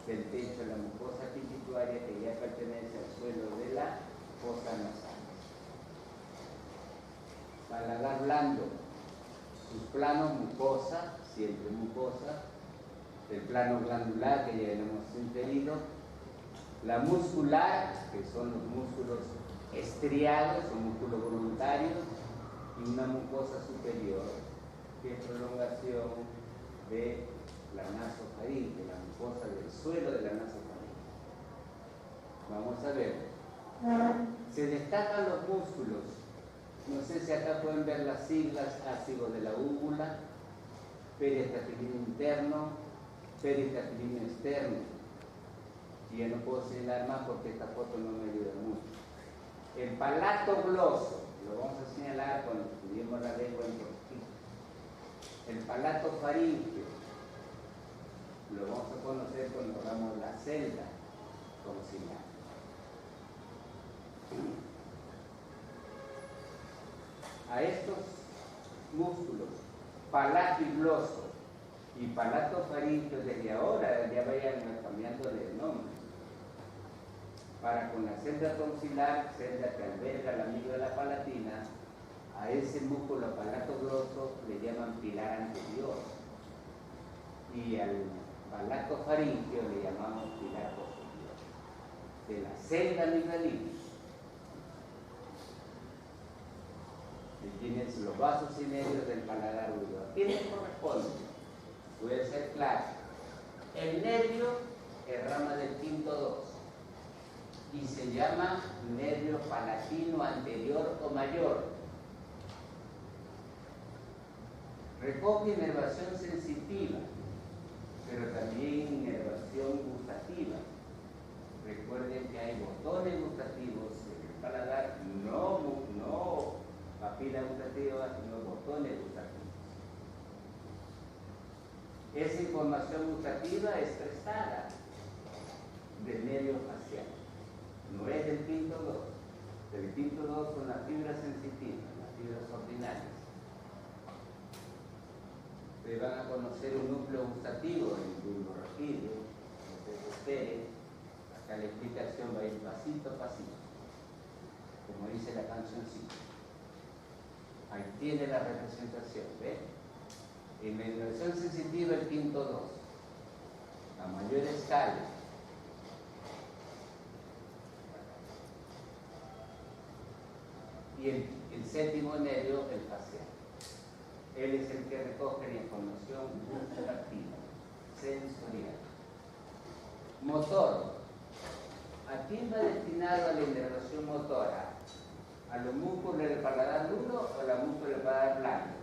del techo la mucosa pituitaria, que ya pertenece al suelo de la fosa nasal. Paladar blando, sus planos mucosa, siempre mucosa, el plano glandular que ya hemos inferido, la muscular, que son los músculos estriados o músculos voluntarios, y una mucosa superior, que es prolongación de la nasofaringe, la mucosa del suelo de la nasofaringe. Vamos a ver. Se destacan los músculos. No sé si acá pueden ver las siglas: ácido de la úvula, periestafilino interno, periestafilino externo. Y ya no puedo señalar más porque esta foto no me ayuda mucho. El palato gloso, lo vamos a señalar cuando estudiemos la lengua en poquito. El palato faríngeo, lo vamos a conocer cuando hagamos la celda concilar. A estos músculos, palato y gloso y palato faríngeo, desde ahora ya vayan cambiando de nombre. Para con la celda tonsilar, celda que alberga la amígdala palatina, a ese músculo palato gloso le llaman pilar anterior, y al palato faríngeo le llamamos pilar posterior. De la celda amigdalina, y tienes los vasos y medios del paladar húmedo. ¿A quiénes corresponde? Puede ser claro. El nervio es rama del quinto 2 y se llama nervio palatino anterior o mayor. Recoge inervación sensitiva, pero también inervación gustativa. Recuerden que hay botones gustativos en el paladar, no papila gustativa, sino botones gustativos. Esa información gustativa es prestada del nervio facial, no es del quinto 2. Del quinto 2 son las fibras sensitivas, las fibras ordinarias. Ustedes van a conocer un núcleo gustativo en el bulbo raquídeo, entonces esperen, acá la explicación va a ir pasito a pasito, como dice la cancioncita. Ahí tiene la representación, ¿ven? En la inervación sensitiva el quinto 2, a mayor escala. Y el séptimo nervio, el facial. Él es el que recoge la información gustativa, sensorial. Motor. ¿A quién va destinado a la inervación motora? ¿A los músculos del paladar duro o a los músculos del paladar blando?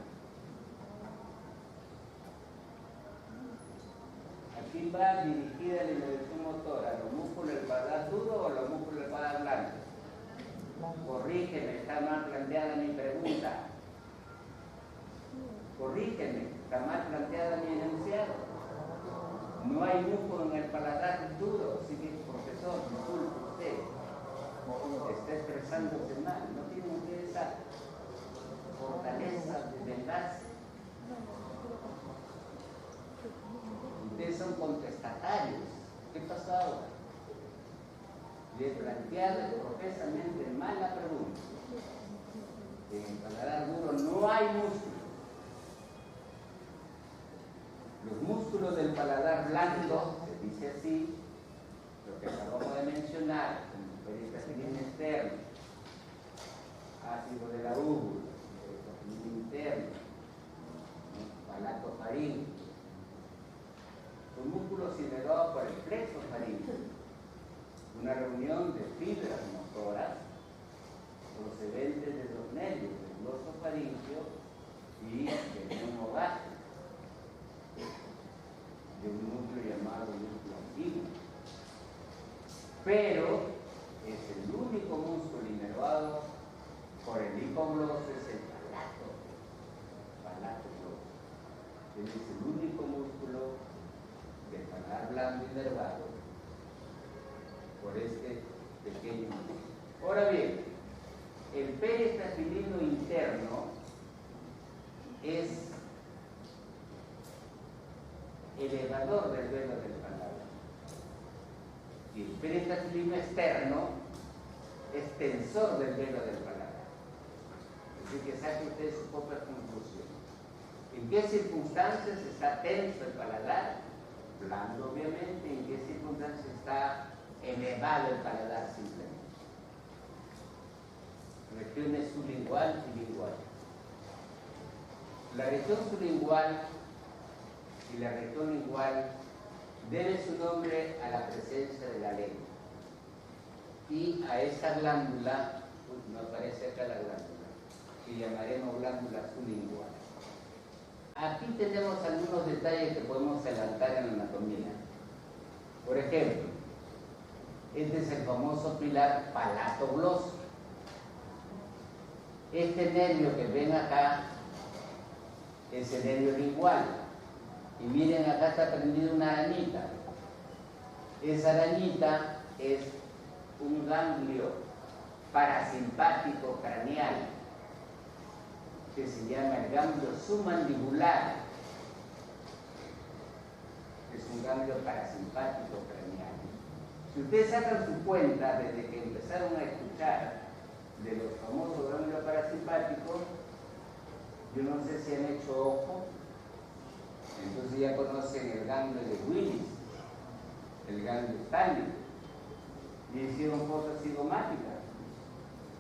¿A quién va dirigida la inervación motora? ¿A los músculos del paladar duro o a los músculos del paladar blando? Corrígeme, está mal planteada mi pregunta. Corrígeme, está mal planteada mi enunciado. No hay músculo en el paladar duro, así que profesor, disculpe usted, está expresándose mal, no tiene usted esa fortaleza de enlace. Ustedes son contestatarios. ¿Qué pasa ahora? Le he planteado profesamente mal la pregunta. En el paladar duro no hay músculo. Los músculos del paladar blando, se dice así, lo que acabamos de mencionar, como periestafilino externo, ácido de la úvula, periestafilino interno, palato faríngeo, son músculos inervados por el plexo faríngeo, una reunión de fibras motoras procedentes de los nervios del gloso faríngeo y del neumo gástrico, de un núcleo llamado núcleo antiguo. Pero es el único músculo inervado por el hipogloso, es el palato gloso. Él es el único músculo del paladar blando inervado por este pequeño músculo. Ahora bien, el periestafilino interno es elevador del velo del paladar. Y el peritactilino externo es tensor del velo del paladar. Así que saque usted su propia conclusión. ¿En qué circunstancias está tenso el paladar? Blando, obviamente. ¿En qué circunstancias está elevado el paladar simplemente? Regiones sublingual y lingual. La región sublingual y la región lingual debe su nombre a la presencia de la lengua y a esa glándula, no aparece acá la glándula, que llamaremos glándula sublingual. Aquí tenemos algunos detalles que podemos adelantar en la anatomía. Por ejemplo, este es el famoso pilar palatogloso. Este nervio que ven acá es el nervio lingual. Y miren, acá está prendida una arañita. Esa arañita es un ganglio parasimpático craneal que se llama el ganglio submandibular. Es un ganglio parasimpático craneal. Si ustedes sacan su cuenta desde que empezaron a escuchar de los famosos ganglios parasimpáticos, yo no sé si han hecho ojo, entonces ya conocen el ganglio de Willis, el ganglio tálico, y hicieron cosas cigomáticas,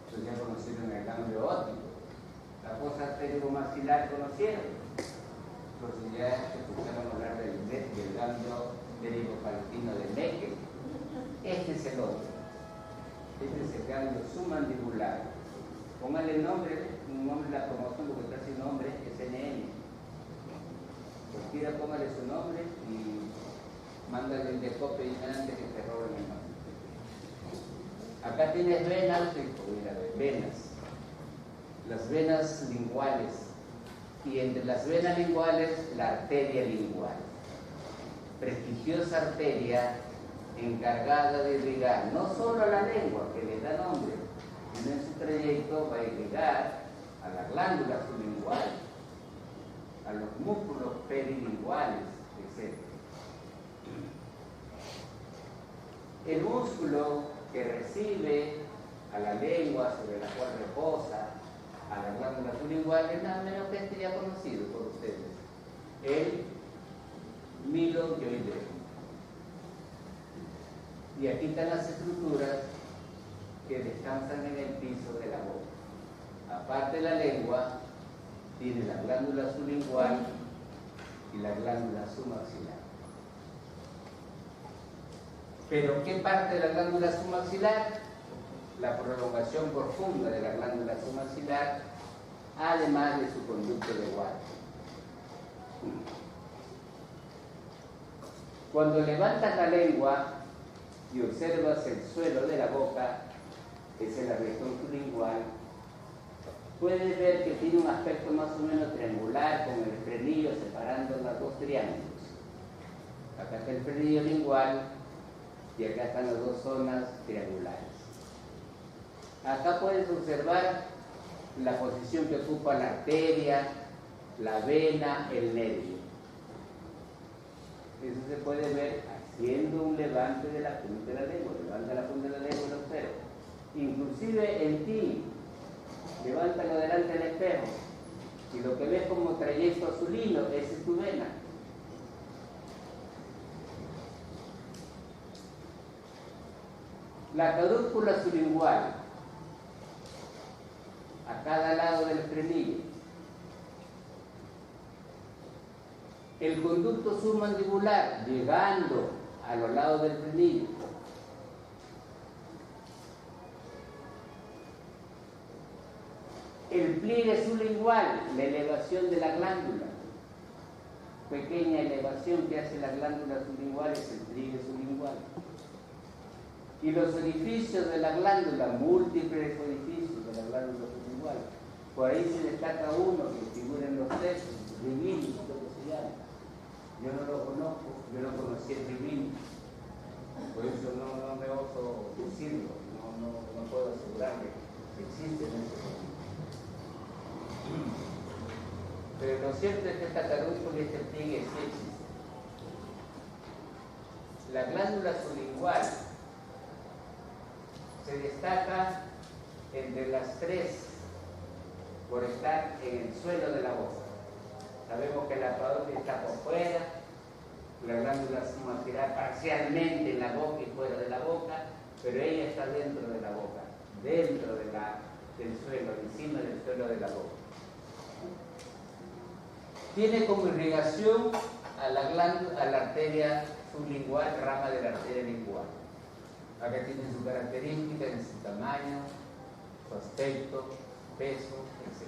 entonces ya conocieron el ganglio óptico, la fosa arteriomaxilar conocieron, entonces ya escucharon hablar del ganglio pterigopalatino de Meckel. Este es el otro. Este es el ganglio submandibular. Póngale nombre, un nombre de la promoción, porque está sin nombre, es NN. Cualquiera póngale su nombre y mándale el de copia y antes que te roben el nombre. Acá tienes venas, venas. Las venas linguales. Y entre las venas linguales, la arteria lingual. Prestigiosa arteria encargada de irrigar no solo a la lengua, que le da nombre, sino en su trayecto va a irrigar a la glándula sublingual, a los músculos perilinguales, etc. El músculo que recibe a la lengua sobre la cual reposa a la glándula sublingual es nada menos que este ya conocido por ustedes, el miloioideo. Y aquí están las estructuras que descansan en el piso de la boca. Aparte de la lengua, tiene la glándula sublingual y la glándula submaxilar. ¿Pero qué parte de la glándula submaxilar? La prolongación profunda de la glándula submaxilar, además de su conducto de Watt. Cuando levantas la lengua y observas el suelo de la boca, esa es la región sublingual, puedes ver que tiene un aspecto más o menos triangular, con el frenillo separando los dos triángulos. Acá está el frenillo lingual y acá están las dos zonas triangulares. Acá puedes observar la posición que ocupa la arteria, la vena, el nervio. Eso se puede ver haciendo un levante de la punta de la lengua. Levanta la punta de la lengua y lo observa. Inclusive en ti, levántalo delante del espejo y lo que ves como trayecto azulino, esa es tu vena. La cadúcula sublingual, a cada lado del frenillo. El conducto submandibular, llegando a los lados del frenillo. El pliegue sublingual, la elevación de la glándula. Pequeña elevación que hace la glándula sublingual es el pliegue sublingual. Y los orificios de la glándula, múltiples orificios de la glándula sublingual. Por ahí se destaca uno que figura en los textos, Rivini, lo que se llama. Yo no lo conozco, yo no conocí el Rivini. Por eso no me oso decirlo, no puedo asegurar que existe en ese momento. Pero lo cierto es que esta cadúcula y este pliegue sí existe. La glándula sublingual se destaca entre las tres por estar en el suelo de la boca. Sabemos que la parodia está por fuera, la glándula submaxilar parcialmente en la boca y fuera de la boca, pero ella está dentro de la boca, dentro de del suelo, encima del suelo de la boca. Tiene como irrigación a la arteria sublingual, rama de la arteria lingual. Acá tiene su característica en su tamaño, su aspecto, peso, etc.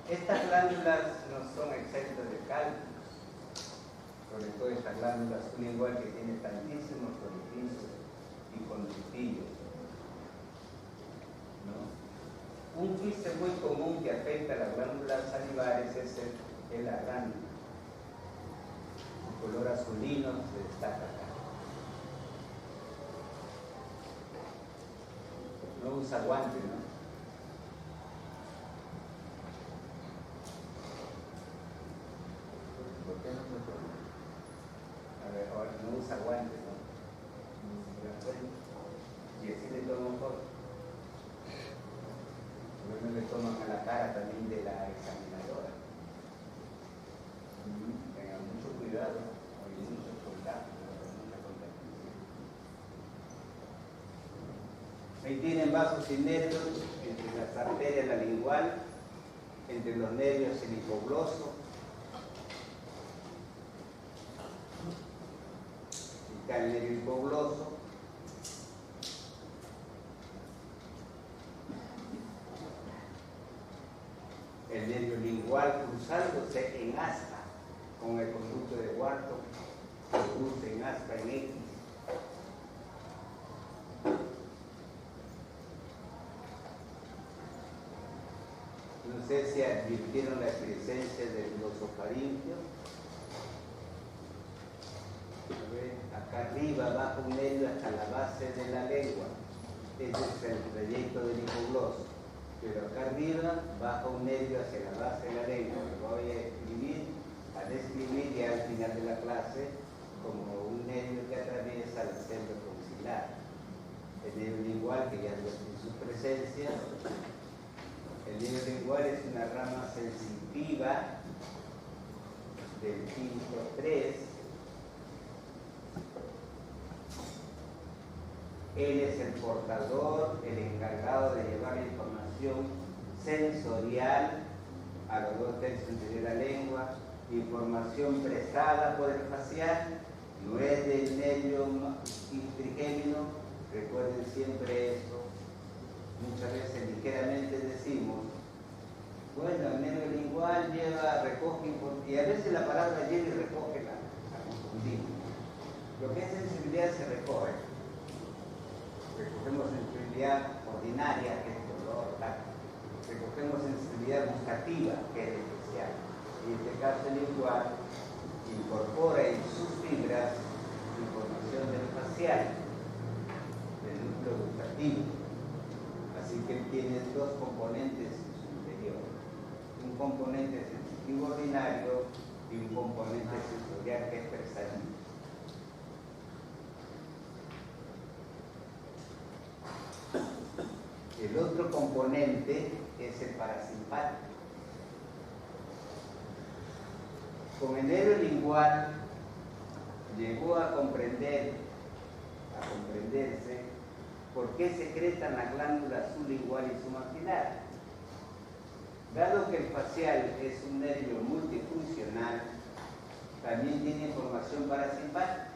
Estas glándulas no son exentas de cálculos, sobre todo esta glándula sublingual que tiene tantísimos orificios y conductillos, ¿no? Un quiste muy común que afecta a las glándulas salivares es el arrándano. El color azulino se destaca acá. No usa guante, ¿no? ¿Por qué no se toma? A ver, ahora no usa guantes, ¿no? Y así le toman foto. Luego le toman a la cara también de la examinadora. Tengan mucho cuidado, hay muchos contactos, mucha contaminación. Ahí tienen vasos y nervios entre las arterias, la lingual, entre los nervios el hipogloso. Está el nervio hipogloso. El nervio lingual cruzándose en asta con el conducto de Wharton, se cruza en asta en X. No sé si advirtieron la presencia del glosofaringio. Acá arriba baja un nervio hasta la base de la lengua. Ese es el trayecto del hipogloso. Pero acá arriba baja un nervio hacia la base de la lengua. Lo voy a describir ya al final de la clase como un nervio que atraviesa el centro concilar. El nervio lingual, que ya advertí su presencia. El nervio lingual es una rama sensitiva del tipo 3. Él es el portador, el encargado de llevar la información sensorial a los 2 tercios de la lengua, información prestada por el facial, no es del nervio trigémino. Recuerden siempre eso. Muchas veces ligeramente decimos, bueno, el nervio lingual recoge, y a veces la palabra lleva y recoge la confundimos. Lo que es sensibilidad se recoge. Recogemos sensibilidad ordinaria, que es dolor, tacto. Recogemos sensibilidad gustativa, que es especial. Y en este caso el lingual incorpora en sus fibras información del facial, del núcleo gustativo. Así que él tiene 2 componentes en su interior. Un componente sensitivo ordinario y un componente sensorial que es perceptivo. El otro componente es el parasimpático. Con el nervio lingual llegó a comprenderse por qué secretan las glándulas sublingual y submaxilar. Dado que el facial es un nervio multifuncional, también tiene información parasimpática.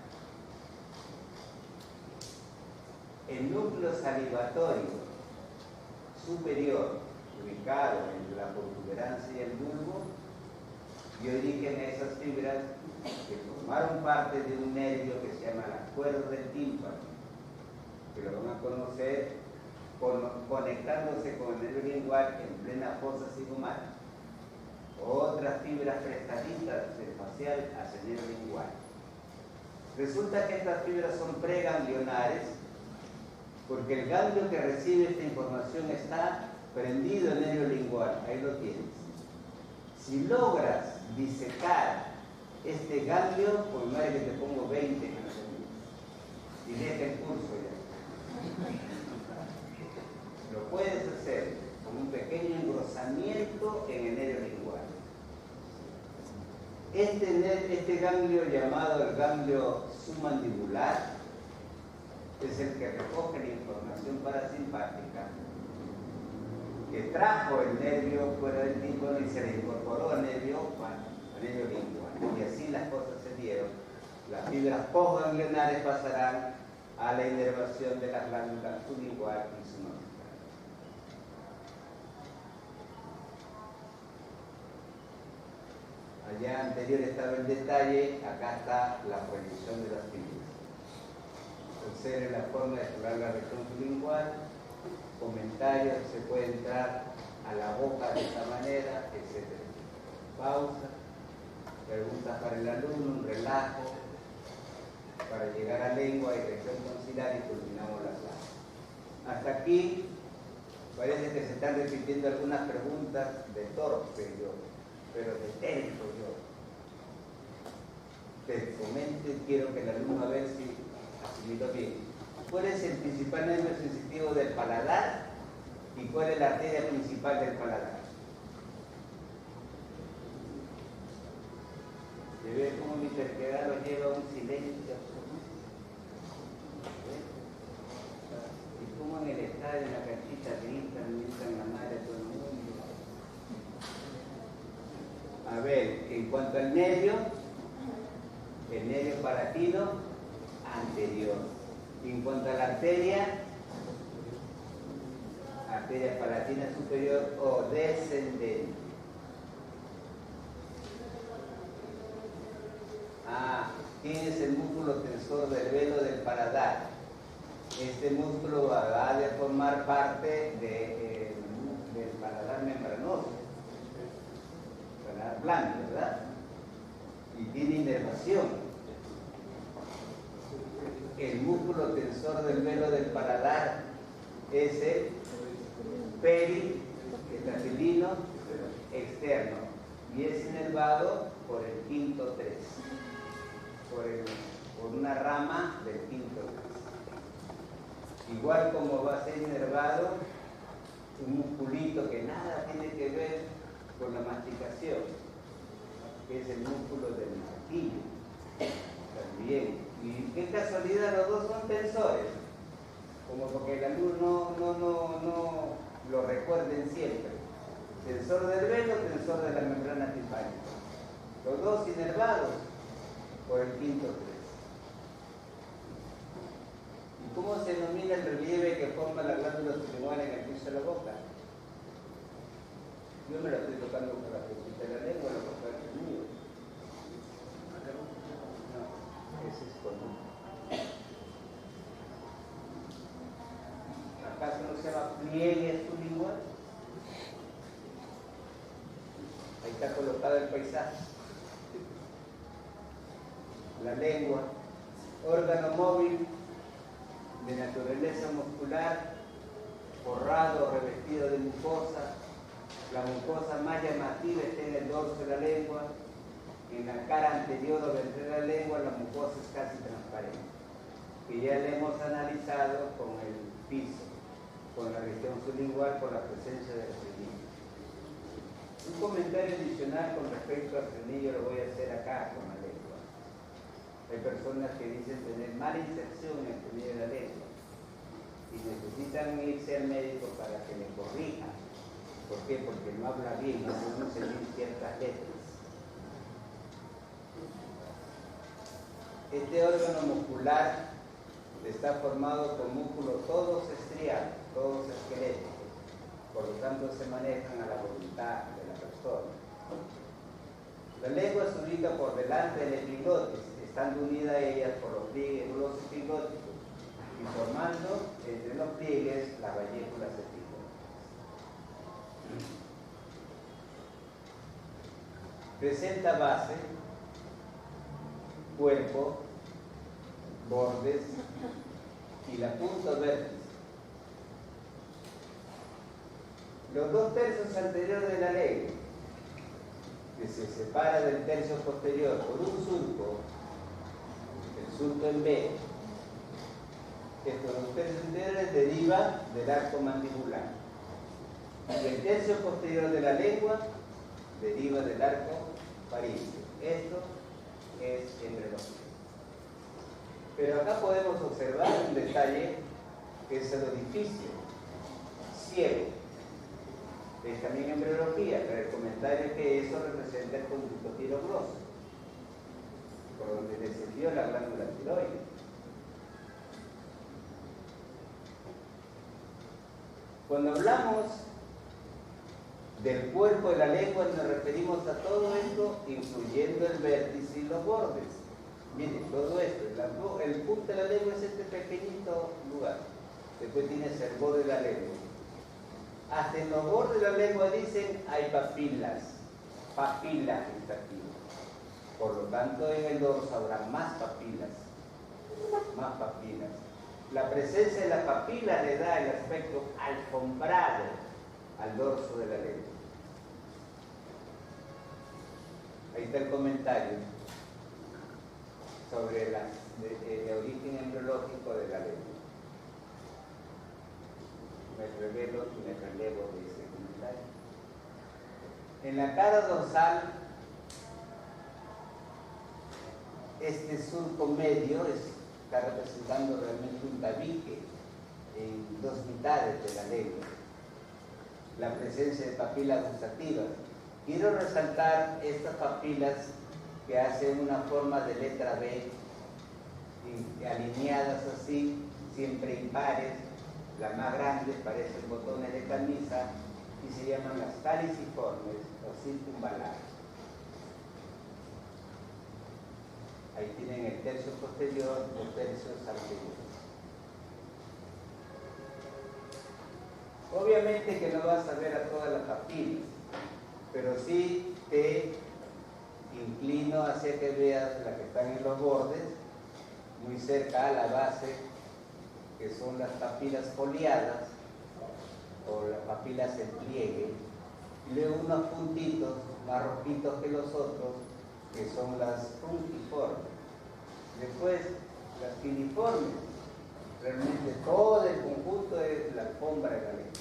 El núcleo salivatorio superior, ubicado entre la protuberancia y el bulbo, dio origen a esas fibras que formaron parte de un nervio que se llama la cuerda del tímpano, que lo van a conocer conectándose con el nervio lingual en plena fosa sigmomal. Otras fibras prestadistas del facial hacia el nervio lingual. Resulta que estas fibras son preganglionares, porque el ganglio que recibe esta información está prendido en el nervio lingual. Ahí lo tienes. Si logras disecar este ganglio, pues no es que te pongo 20 y deja el curso ya. Lo puedes hacer con un pequeño engrosamiento en el nervio lingual. Este ganglio llamado el ganglio submandibular es el que recoge la información parasimpática que trajo el nervio fuera del tímpano y se le incorporó al nervio lingual. Y así las cosas se dieron. Las fibras postganglionares pasarán a la inervación de las glándulas sublingual y submaxilar. Allá anterior estaba el detalle, acá está la proyección de las fibras. Observen la forma de explorar la región sublingual, comentarios, se puede entrar a la boca de esta manera, etc. Pausa, preguntas para el alumno, un relajo, para llegar a lengua y región tonsilar y culminamos la clase. Hasta aquí parece que se están repitiendo algunas preguntas de torpe yo, pero de técnico yo. Te comento, quiero que el alumno a ver si asimiló bien. ¿Cuál es el principal nervio sensitivo del paladar y cuál es la arteria principal del paladar? ¿Se ve cómo mi terquedad lo lleva a un silencio absoluto? Y como en el estadio, en la canchita, gritan la madre de todo el mundo. A ver, en cuanto al nervio, el nervio palatino anterior. En cuanto a la arteria palatina superior o descendente. Tienes el músculo tensor del velo del paladar. Este músculo va a formar parte del paladar membranoso, paladar blando, ¿verdad? Y tiene inervación. El músculo tensor del velo del paladar es el periestafilino externo y es inervado por el quinto 3, por una rama del quinto 3. Igual como va a ser inervado un musculito que nada tiene que ver con la masticación, que es el músculo del martillo también. Y qué casualidad, los dos son tensores, como porque el alumno no lo recuerden siempre. Tensor del velo, tensor de la membrana timpánica. Los dos inervados por el quinto 3. ¿Y cómo se denomina el relieve que forma la glándula sublingual en el piso de la boca? Yo me la estoy tocando con la puntita de la lengua, la boca es mío. No, ese es común. ¿Acaso no se llama pliegue sublingual? Ahí está colocado el paisaje. La lengua, órgano móvil de naturaleza muscular, forrado o revestido de mucosa. La mucosa más llamativa está en el dorso de la lengua. En la cara anterior o ventral de la lengua la mucosa es casi transparente, que ya le hemos analizado con el piso, con la región sublingual por la presencia del frenillo. Un comentario adicional con respecto al frenillo lo voy a hacer acá con la lengua. Hay personas que dicen tener mala inserción en el frenillo de la lengua y necesitan irse al médico para que le corrija. ¿Por qué? Porque no habla bien, no pronuncia bien ciertas letras. Este órgano muscular está formado por músculos todos estriados, todos esqueléticos, por lo tanto se manejan a la voluntad de la persona. La lengua se ubica por delante del epiglotis, estando unida a ellas por los pliegues los epiglóticos y formando entre los pliegues las valléculas epiglóticas. Presenta base, cuerpo, bordes y la punta vértice. Los 2 tercios anteriores de la lengua que se separa del tercio posterior por un surco, el surco en B, estos tercios anteriores deriva del arco mandibular. Y el tercio posterior de la lengua deriva del arco faríngeo. Esto es embriología. Pero acá podemos observar un detalle que es el orificio ciego. Es también embriología, pero el comentario es que eso representa el conducto tirogroso, por donde descendió la glándula tiroides. Cuando hablamos del cuerpo de la lengua nos referimos a todo esto, incluyendo el vértice y los bordes. Miren, todo esto, el punto de la lengua es este pequeñito lugar. Después tienes el borde de la lengua. Hasta en los bordes de la lengua dicen hay papilas gustativas. Por lo tanto, en el dorso habrá más papilas. La presencia de las papilas le da el aspecto alfombrado al dorso de la lengua. Ahí está el comentario sobre el origen embriológico de la lengua. Me relevo de ese comentario. En la cara dorsal, este surco medio está representando realmente un tabique en dos mitades de la lengua. La presencia de papilas gustativas. Quiero resaltar estas papilas que hacen una forma de letra B, alineadas así, siempre impares. Las más grandes parecen botones de camisa y se llaman las caliciformes o circunvalares. Ahí tienen el tercio posterior, los tercios anteriores. Obviamente que no vas a ver a todas las papilas, pero sí te inclino hacia que veas las que están en los bordes, muy cerca a la base, que son las papilas foliadas o las papilas en pliegue, y luego unos puntitos más rojitos que los otros, que son las puntiformes. Después, las filiformes. Realmente todo el conjunto es la alfombra de la lengua.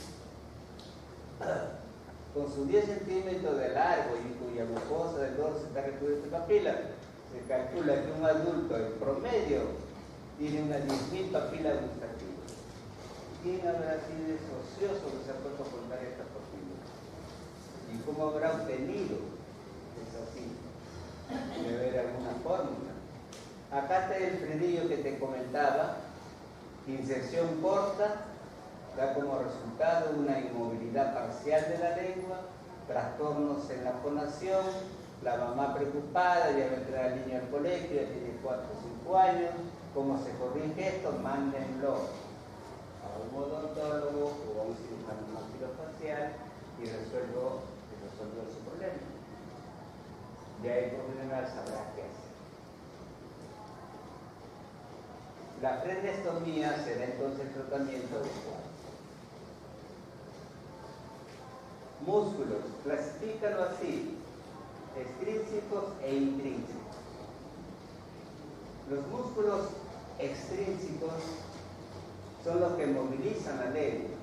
Con sus 10 centímetros de largo y cuya mucosa del dorso está recubierta de papilas, se calcula que un adulto en promedio tiene unas 10.000 papilas gustativas. ¿Quién habrá sido ese ocioso que se ha puesto a contar estas papilas? ¿Y cómo habrá obtenido? Es así. Debe haber alguna fórmula. Acá está el frenillo que te comentaba. Inserción corta da como resultado una inmovilidad parcial de la lengua, trastornos en la fonación, la mamá preocupada, ya vendrá el niño al colegio, ya tiene 4 o 5 años, ¿cómo se corrige esto? Mándenlo a un odontólogo o a un cirujano maxilofacial y resuelvo su problema. Ya el profesional sabrá qué hacer. La frenectomía será entonces el tratamiento adecuado. Músculos, clasifícalo así: extrínsecos e intrínsecos. Los músculos extrínsecos son los que movilizan la lengua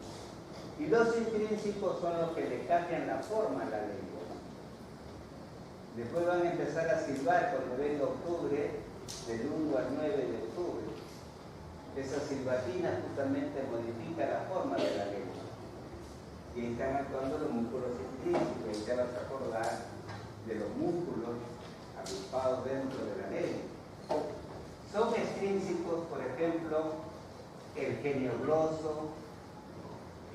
y los intrínsecos son los que le cambian la forma a la lengua. Después van a empezar a silbar cuando venga octubre, del 1 al 9 de octubre. Esa silbatina justamente modifica la forma de la lengua. Y ahí están actuando los músculos intrínsecos, y te vas a acordar de los músculos agrupados dentro de la lengua. Son extrínsecos, por ejemplo, el geniogloso,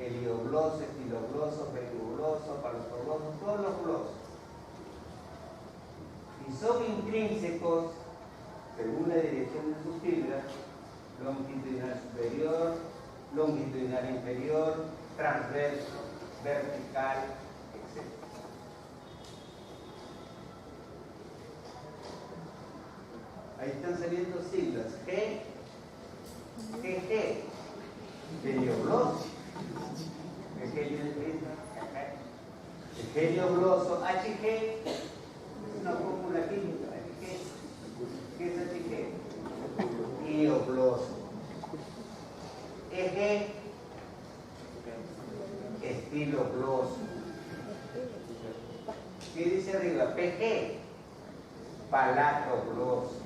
el iogloso, estilogloso, perigloso, palotogloso, todos los glosos. Y son intrínsecos, según la dirección de sus fibras, longitudinal superior, longitudinal inferior, transverso, vertical, etc. Ahí están saliendo siglas: G, GG, geniogloso, el geniogloso, HG, una fórmula química. ¿Qué es así que? Iogloso. Eje, estilo gloso. ¿Qué dice arriba? PG, palato gloso.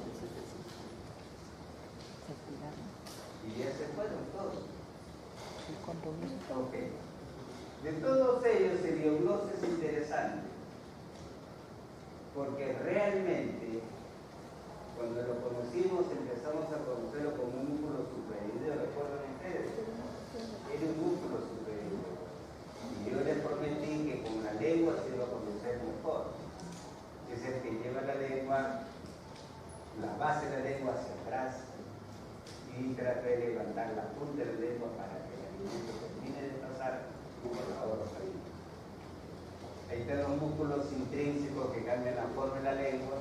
Y ya se fueron todos. Ok. De todos ellos, el iogloso es interesante, porque realmente, cuando lo conocimos, empezamos a conocerlo como un músculo superior. ¿Recuerdan ustedes? Era un músculo superior. Y yo les prometí que con la lengua se iba a conocer mejor. Es el que lleva la lengua, la base de la lengua hacia atrás, y trata de levantar la punta de la lengua para que el alimento termine de pasar por la otra. Ahí están los músculos intrínsecos que cambian la forma de la lengua: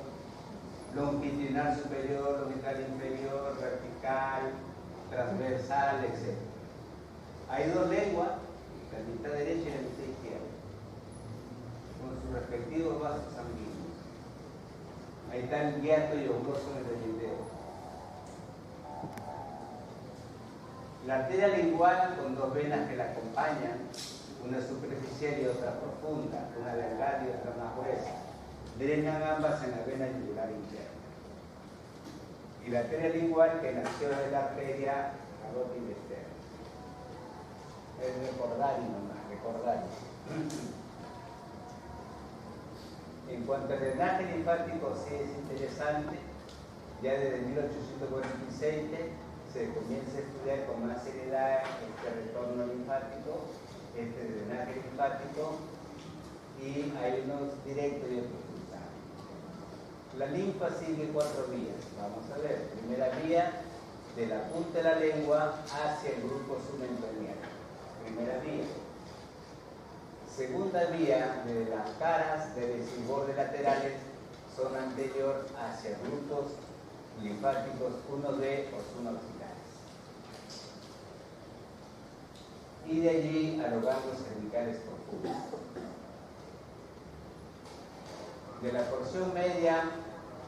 longitudinal superior, longitudinal inferior, vertical, transversal, etc. Hay dos lenguas, la mitad derecha y la mitad izquierda, con sus respectivos vasos sanguíneos. Ahí está el hiato y ogloso en el delindeo. La arteria lingual, con dos venas que la acompañan, una superficial y otra profunda, una delgada y otra más gruesa, drenan ambas en la vena yugular interna. Y la arteria lingual, que nació de la arteria carótida externa. Es recordar y nomás, recordar. En cuanto al drenaje linfático, sí es interesante. Ya desde 1847 se comienza a estudiar con más seriedad este retorno linfático, este drenaje linfático, y hay unos directos y otros cruzados. La linfa sigue 4 vías. Vamos a ver. Primera vía, de la punta de la lengua hacia el grupo submentoniano. Primera vía. Segunda vía, de las caras de los bordes laterales son anterior hacia grupos linfáticos 1B o subaxilales. Y de allí a los ganglios cervicales profundos. De la porción media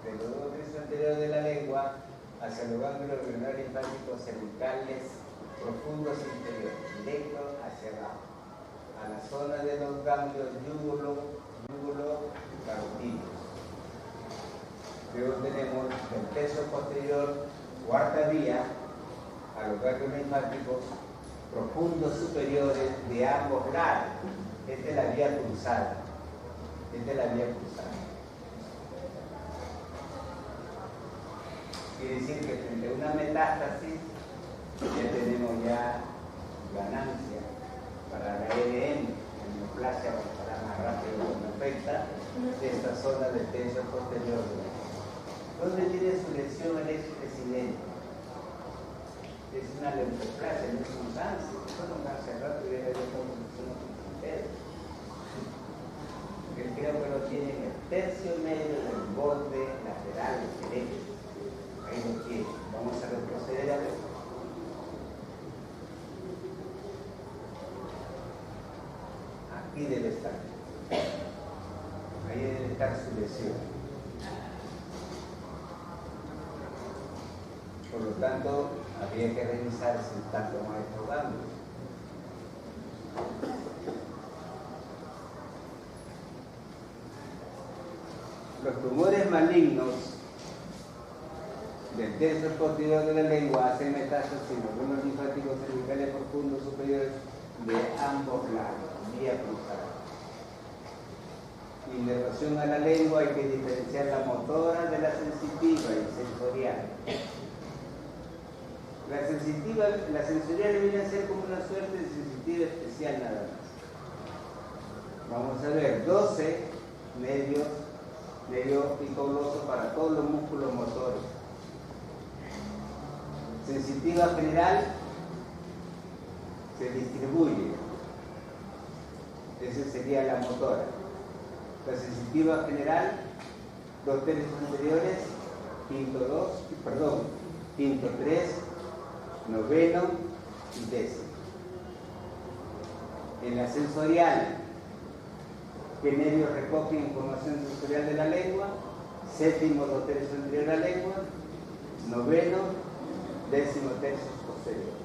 de los dos tercios anteriores de la lengua hacia los ganglios linfáticos cervicales profundos interiores, directo hacia abajo, a la zona de los ganglios yúgulo-carotídeos. Luego tenemos el tercio posterior, cuarta vía, a los ganglios linfáticos profundos superiores de ambos lados. Esta es la vía cruzada. Esta es la vía cruzada. Quiere decir que frente a una metástasis ya tenemos ya ganancia para la EDM, la neoplasia avanzará más rápido cuando afecta esta zona del tercio posterior. ¿Dónde tiene su lesión el expresidente? Es una leucoplasia, no es un cáncer. Solo un cáncer rápido y ya con ustedes. Él creo que lo tiene en el tercio medio del borde lateral derecho. Ahí lo tiene. Vamos a retroceder a ver. Aquí debe estar. Ahí debe estar su lesión. Por lo tanto, habría que revisar si están tomando estos ganglios. Los tumores malignos del tercio posterior de la lengua hacen metástasis en los ganglios linfáticos cervicales profundos superiores de ambos lados, vía cruzada. Y en relación a la lengua hay que diferenciar la motora de la sensitiva y sensorial. La sensorial viene a ser como una suerte de sensitiva especial nada más. Vamos a ver, 12 medio picogloso para todos los músculos motores. Sensitiva general se distribuye. Esa sería la motora. La sensitiva general, 2 tercios anteriores, quinto 3, noveno y décimo. En la sensorial que nervios recogen información sensorial de la lengua, séptimo doterio anterior a la lengua, noveno, décimo tercio posterior.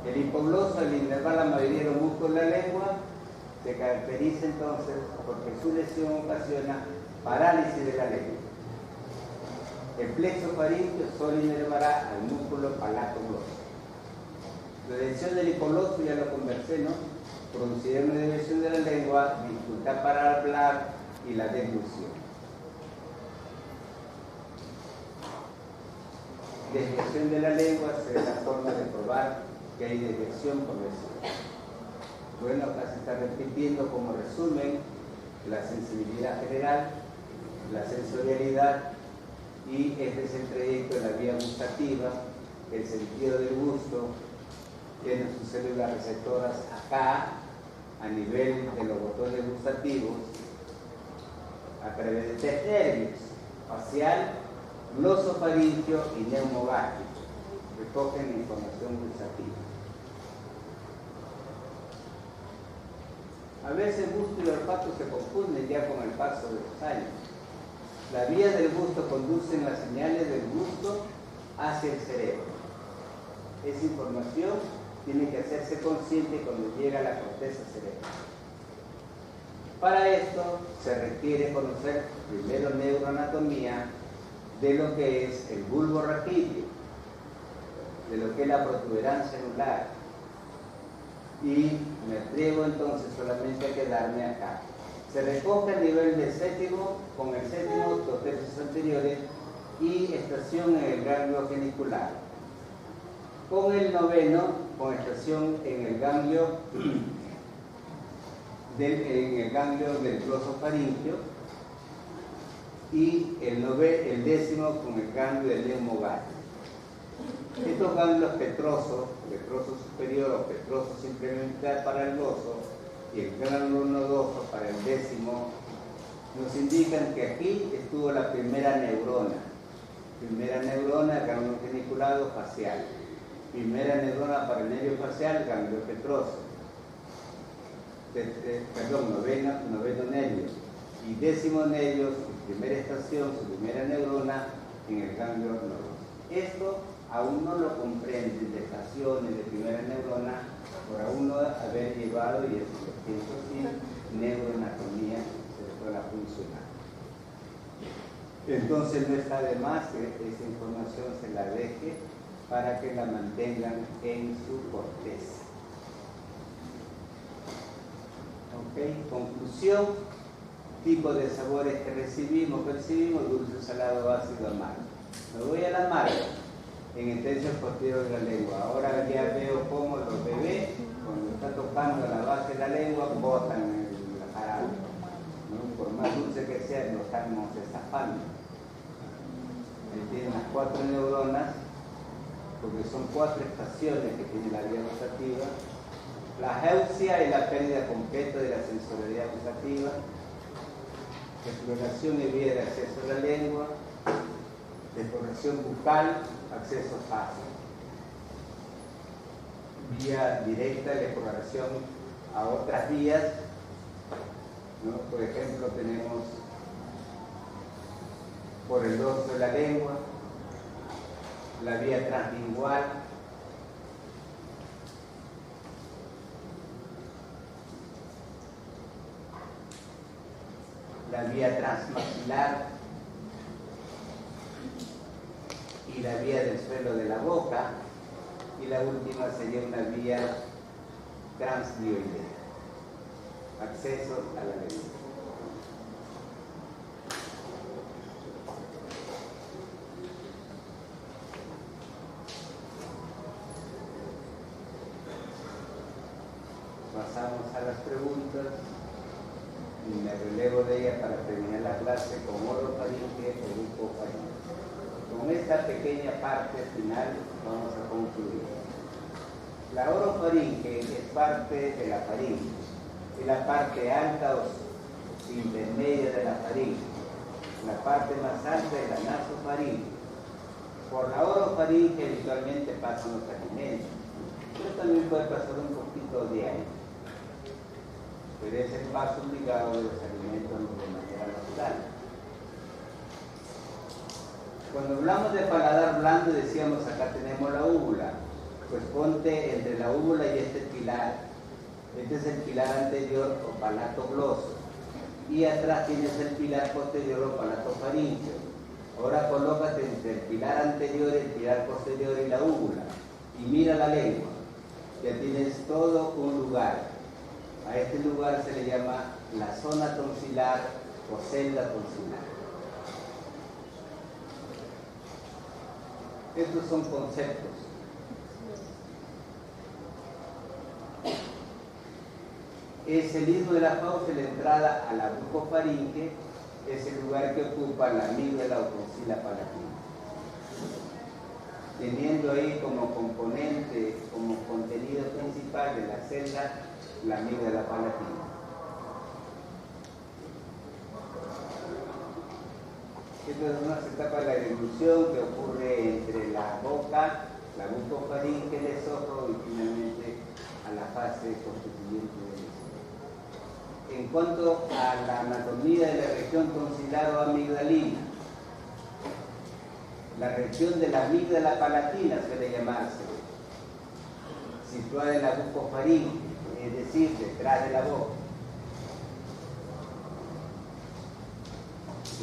El hipogloso, al inervar la mayoría de los músculos de la lengua, se caracteriza entonces porque su lesión ocasiona parálisis de la lengua. El plexo faríngeo solo inervará al músculo palatogloso. La lesión del hipogloso, ya lo conversé, ¿no? Producirá una desviación de la lengua, dificultad para hablar y la deglución. Desviación de la lengua será la forma de probar que hay desviación progresiva. Bueno, acá se está repitiendo como resumen la sensibilidad general, la sensorialidad, y este es el trayecto de la vía gustativa, el sentido del gusto tiene sus células receptoras acá, a nivel de los botones gustativos, a través de tres nervios, facial, glosofaríngeo y neumogástrico, recogen información gustativa. A veces gusto y olfato se confunden ya con el paso de los años. La vía del gusto conducen las señales del gusto hacia el cerebro. Esa información tiene que hacerse consciente cuando llega a la corteza cerebral. Para esto se requiere conocer primero neuroanatomía de lo que es el bulbo raquídeo, de lo que es la protuberancia anular, y me atrevo entonces solamente a quedarme acá. Se recoge a nivel del séptimo, con el séptimo, dos tercios anteriores y estación en el ganglio genicular. Con el noveno, con estación en el ganglio del glosofaríngeo, y el décimo con el ganglio del neumogástrico. Estos ganglios petroso superior o petroso simplemente para el gloso, y el ganglio nodoso para el décimo, nos indican que aquí estuvo la primera neurona, ganglio geniculado facial, primera neurona para el nervio facial, ganglio petroso, noveno nervio, y décimo nervio, su primera estación, su primera neurona en el ganglio nodoso. Esto aún no lo comprenden de estaciones de primera neurona por aún no haber llevado, y eso lo pienso así, neuroanatomía cerebral funcional. Entonces no está de más que esa información se la deje para que la mantengan en su corteza. ¿Ok? Conclusión: tipo de sabores que percibimos: dulce, salado, ácido, amargo. Me voy al amargo. En el tercio posterior de la lengua. Ahora ya veo cómo los bebés, cuando está tocando la base de la lengua, botan el jarabe, ¿no? Por más dulce que sea, lo estamos estafando. Tienen las 4 neuronas, porque son 4 estaciones que tiene la vía gustativa: la eusia y la pérdida completa de la sensorialidad gustativa, exploración y vía de acceso a la lengua, exploración bucal, acceso fácil, vía directa, la exploración a otras vías, ¿no? Por ejemplo, tenemos por el dorso de la lengua, la vía translingual, la vía transmaxilar y la vía del suelo de la boca, y la última sería una vía transglioidea, acceso a la lengua. Pasamos a las preguntas y me relevo de ellas para terminar la clase con orofaringe o bucofaringe. Con esta pequeña parte final vamos a concluir. La orofaringe es parte de la faringe, es la parte alta o intermedia de la faringe. La parte más alta es la nasofaringe. Por la orofaringe habitualmente pasan los alimentos, pero también puede pasar un poquito de aire. pero es el paso obligado de los alimentos de manera natural. Cuando hablamos de paladar blando, decíamos acá tenemos la úvula, pues ponte entre la úvula y este pilar. Este es el pilar anterior o palato gloso, y atrás tienes el pilar posterior o palato faríngeo. Ahora colócate entre el pilar anterior, el pilar posterior y la úvula, y mira la lengua. Ya tienes todo un lugar. A este lugar se le llama la zona tonsilar o celda tonsilar. Estos son conceptos. Es el istmo de la fauce, la entrada a la bucofaringe, es el lugar que ocupa la amígdala o tonsila palatina, teniendo ahí como componente, como contenido principal de la celda, la amígdala palatina. Esta es una etapa de la deglución que ocurre entre la boca, la bucofaringe, el esófago y finalmente a la fase constituyente del esófago. En cuanto a la anatomía de la región tonsilar o amigdalina, la región de la amígdala palatina suele llamarse, situada en la bucofaringe, es decir, detrás de la boca.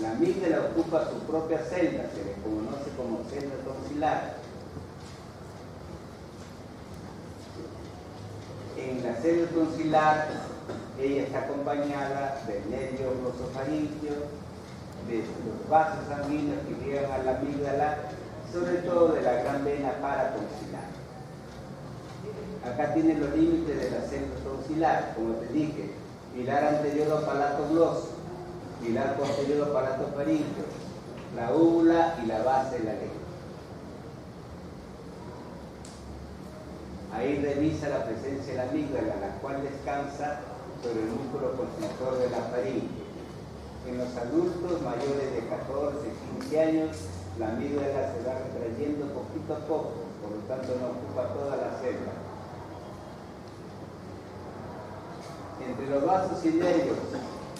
La amígdala ocupa su propia celda, se le conoce como celda tonsilar. En la celda tonsilar, ella está acompañada del nervio glosofaríngeo, de los vasos sanguíneos que llegan a la amígdala, sobre todo de la gran vena paratonsilar. Acá tienen los límites de la celda tonsilar, como te dije, pilar anterior o palato gloso, pilar posterior o palato faríngeo, la úvula y la base de la lengua. Ahí revisa la presencia de la amígdala, la cual descansa sobre el músculo constrictor de la faringe. En los adultos mayores de 14, 15 años, la amígdala se va retrayendo poquito a poco, por lo tanto no ocupa toda la celda. Entre los vasos y nervios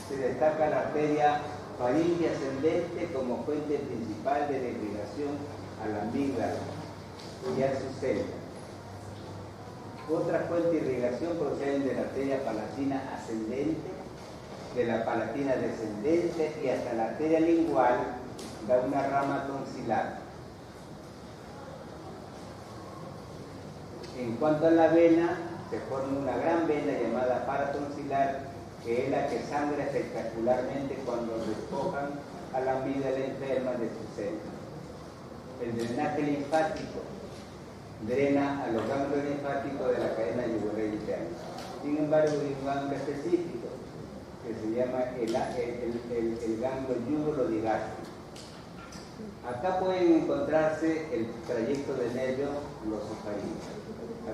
se destaca la arteria faringe ascendente como fuente principal de irrigación a la amígdala y a su celda. Otras fuentes de irrigación proceden de la arteria palatina ascendente, de la palatina descendente y hasta la arteria lingual da una rama tonsilar. En cuanto a la vena, se forma una gran vena llamada paratonsilar, que es la que sangra espectacularmente cuando despojan a la amígdala enferma de su celda. El drenaje linfático drena a los ganglios linfáticos de la cadena yugular interna. Sin embargo, hay un ganglio específico que se llama el ganglio yugulo-digástrico. Acá pueden encontrarse el trayecto del nervio glosofaríngeo.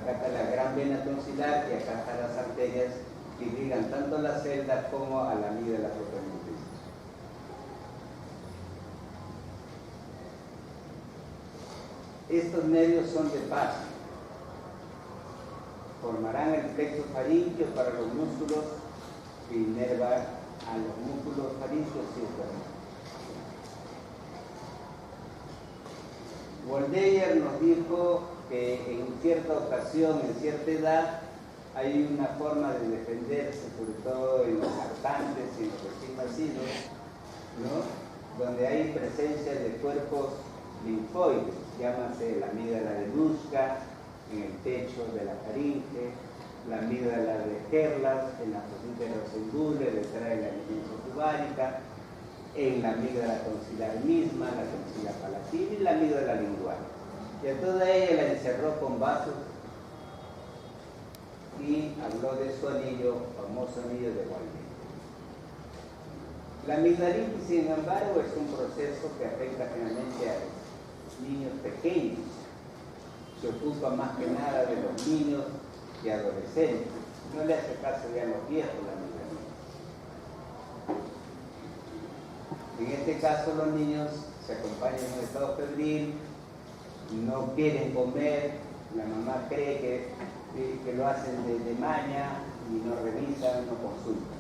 Acá está la gran vena tonsilar y acá están las arterias que irrigan tanto a la celda como a la amígdala propiamente. Estos nervios son de paso. Formarán el plexo faríngeo para los músculos que inervan a los músculos faríngeos circulares. Woldeyer nos dijo que en cierta ocasión, en cierta edad, hay una forma de defenderse, sobre todo en los lactantes y en los recién nacidos, ¿no? Donde hay presencia de cuerpos linfoides, llámase la amígdala de Luska en el techo de la faringe, la amígdala de Herlas en la fosita de los engules detrás de la lineación tubárica, en la amígdala tonsilar misma, la tonsila palatina y la amígdala lingual. Y a toda ella la encerró con vasos y habló de su anillo, famoso anillo de Woldeyer. La amigdalitis, sin embargo, es un proceso que afecta generalmente a niños pequeños. Se ocupa más que nada de los niños y adolescentes. No le hace caso ya a los viejos la amigdalitis. En este caso los niños se acompañan en un estado febril, no quieren comer, La mamá cree que lo hacen de maña y no revisan, no consultan.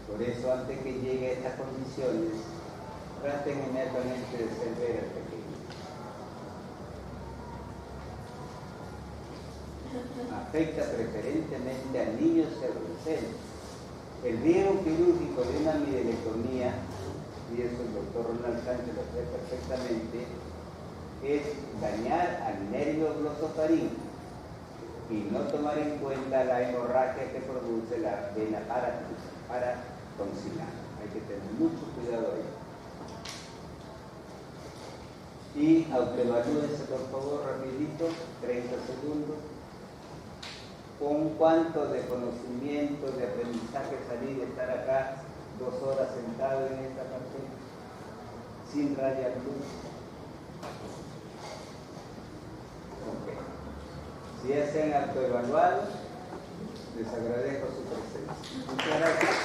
Por eso, antes que llegue a estas condiciones, traten inmediatamente de hacer ver al pequeño. Afecta preferentemente a niños y adolescentes. El riesgo quirúrgico de una amidelectomía, y eso el doctor Ronald Sánchez lo sabe perfectamente, es dañar al nervio glosofaríngeo y no tomar en cuenta la hemorragia que produce la vena paratonsilar. Hay que tener mucho cuidado ahí. Y autoevalúense, por favor, rapidito, 30 segundos. ¿Con cuánto de conocimiento, de aprendizaje salí de estar acá 2 horas sentado en esta parte, sin raya luz? Okay. Si ya se han autoevaluado, les agradezco su presencia. Muchas gracias.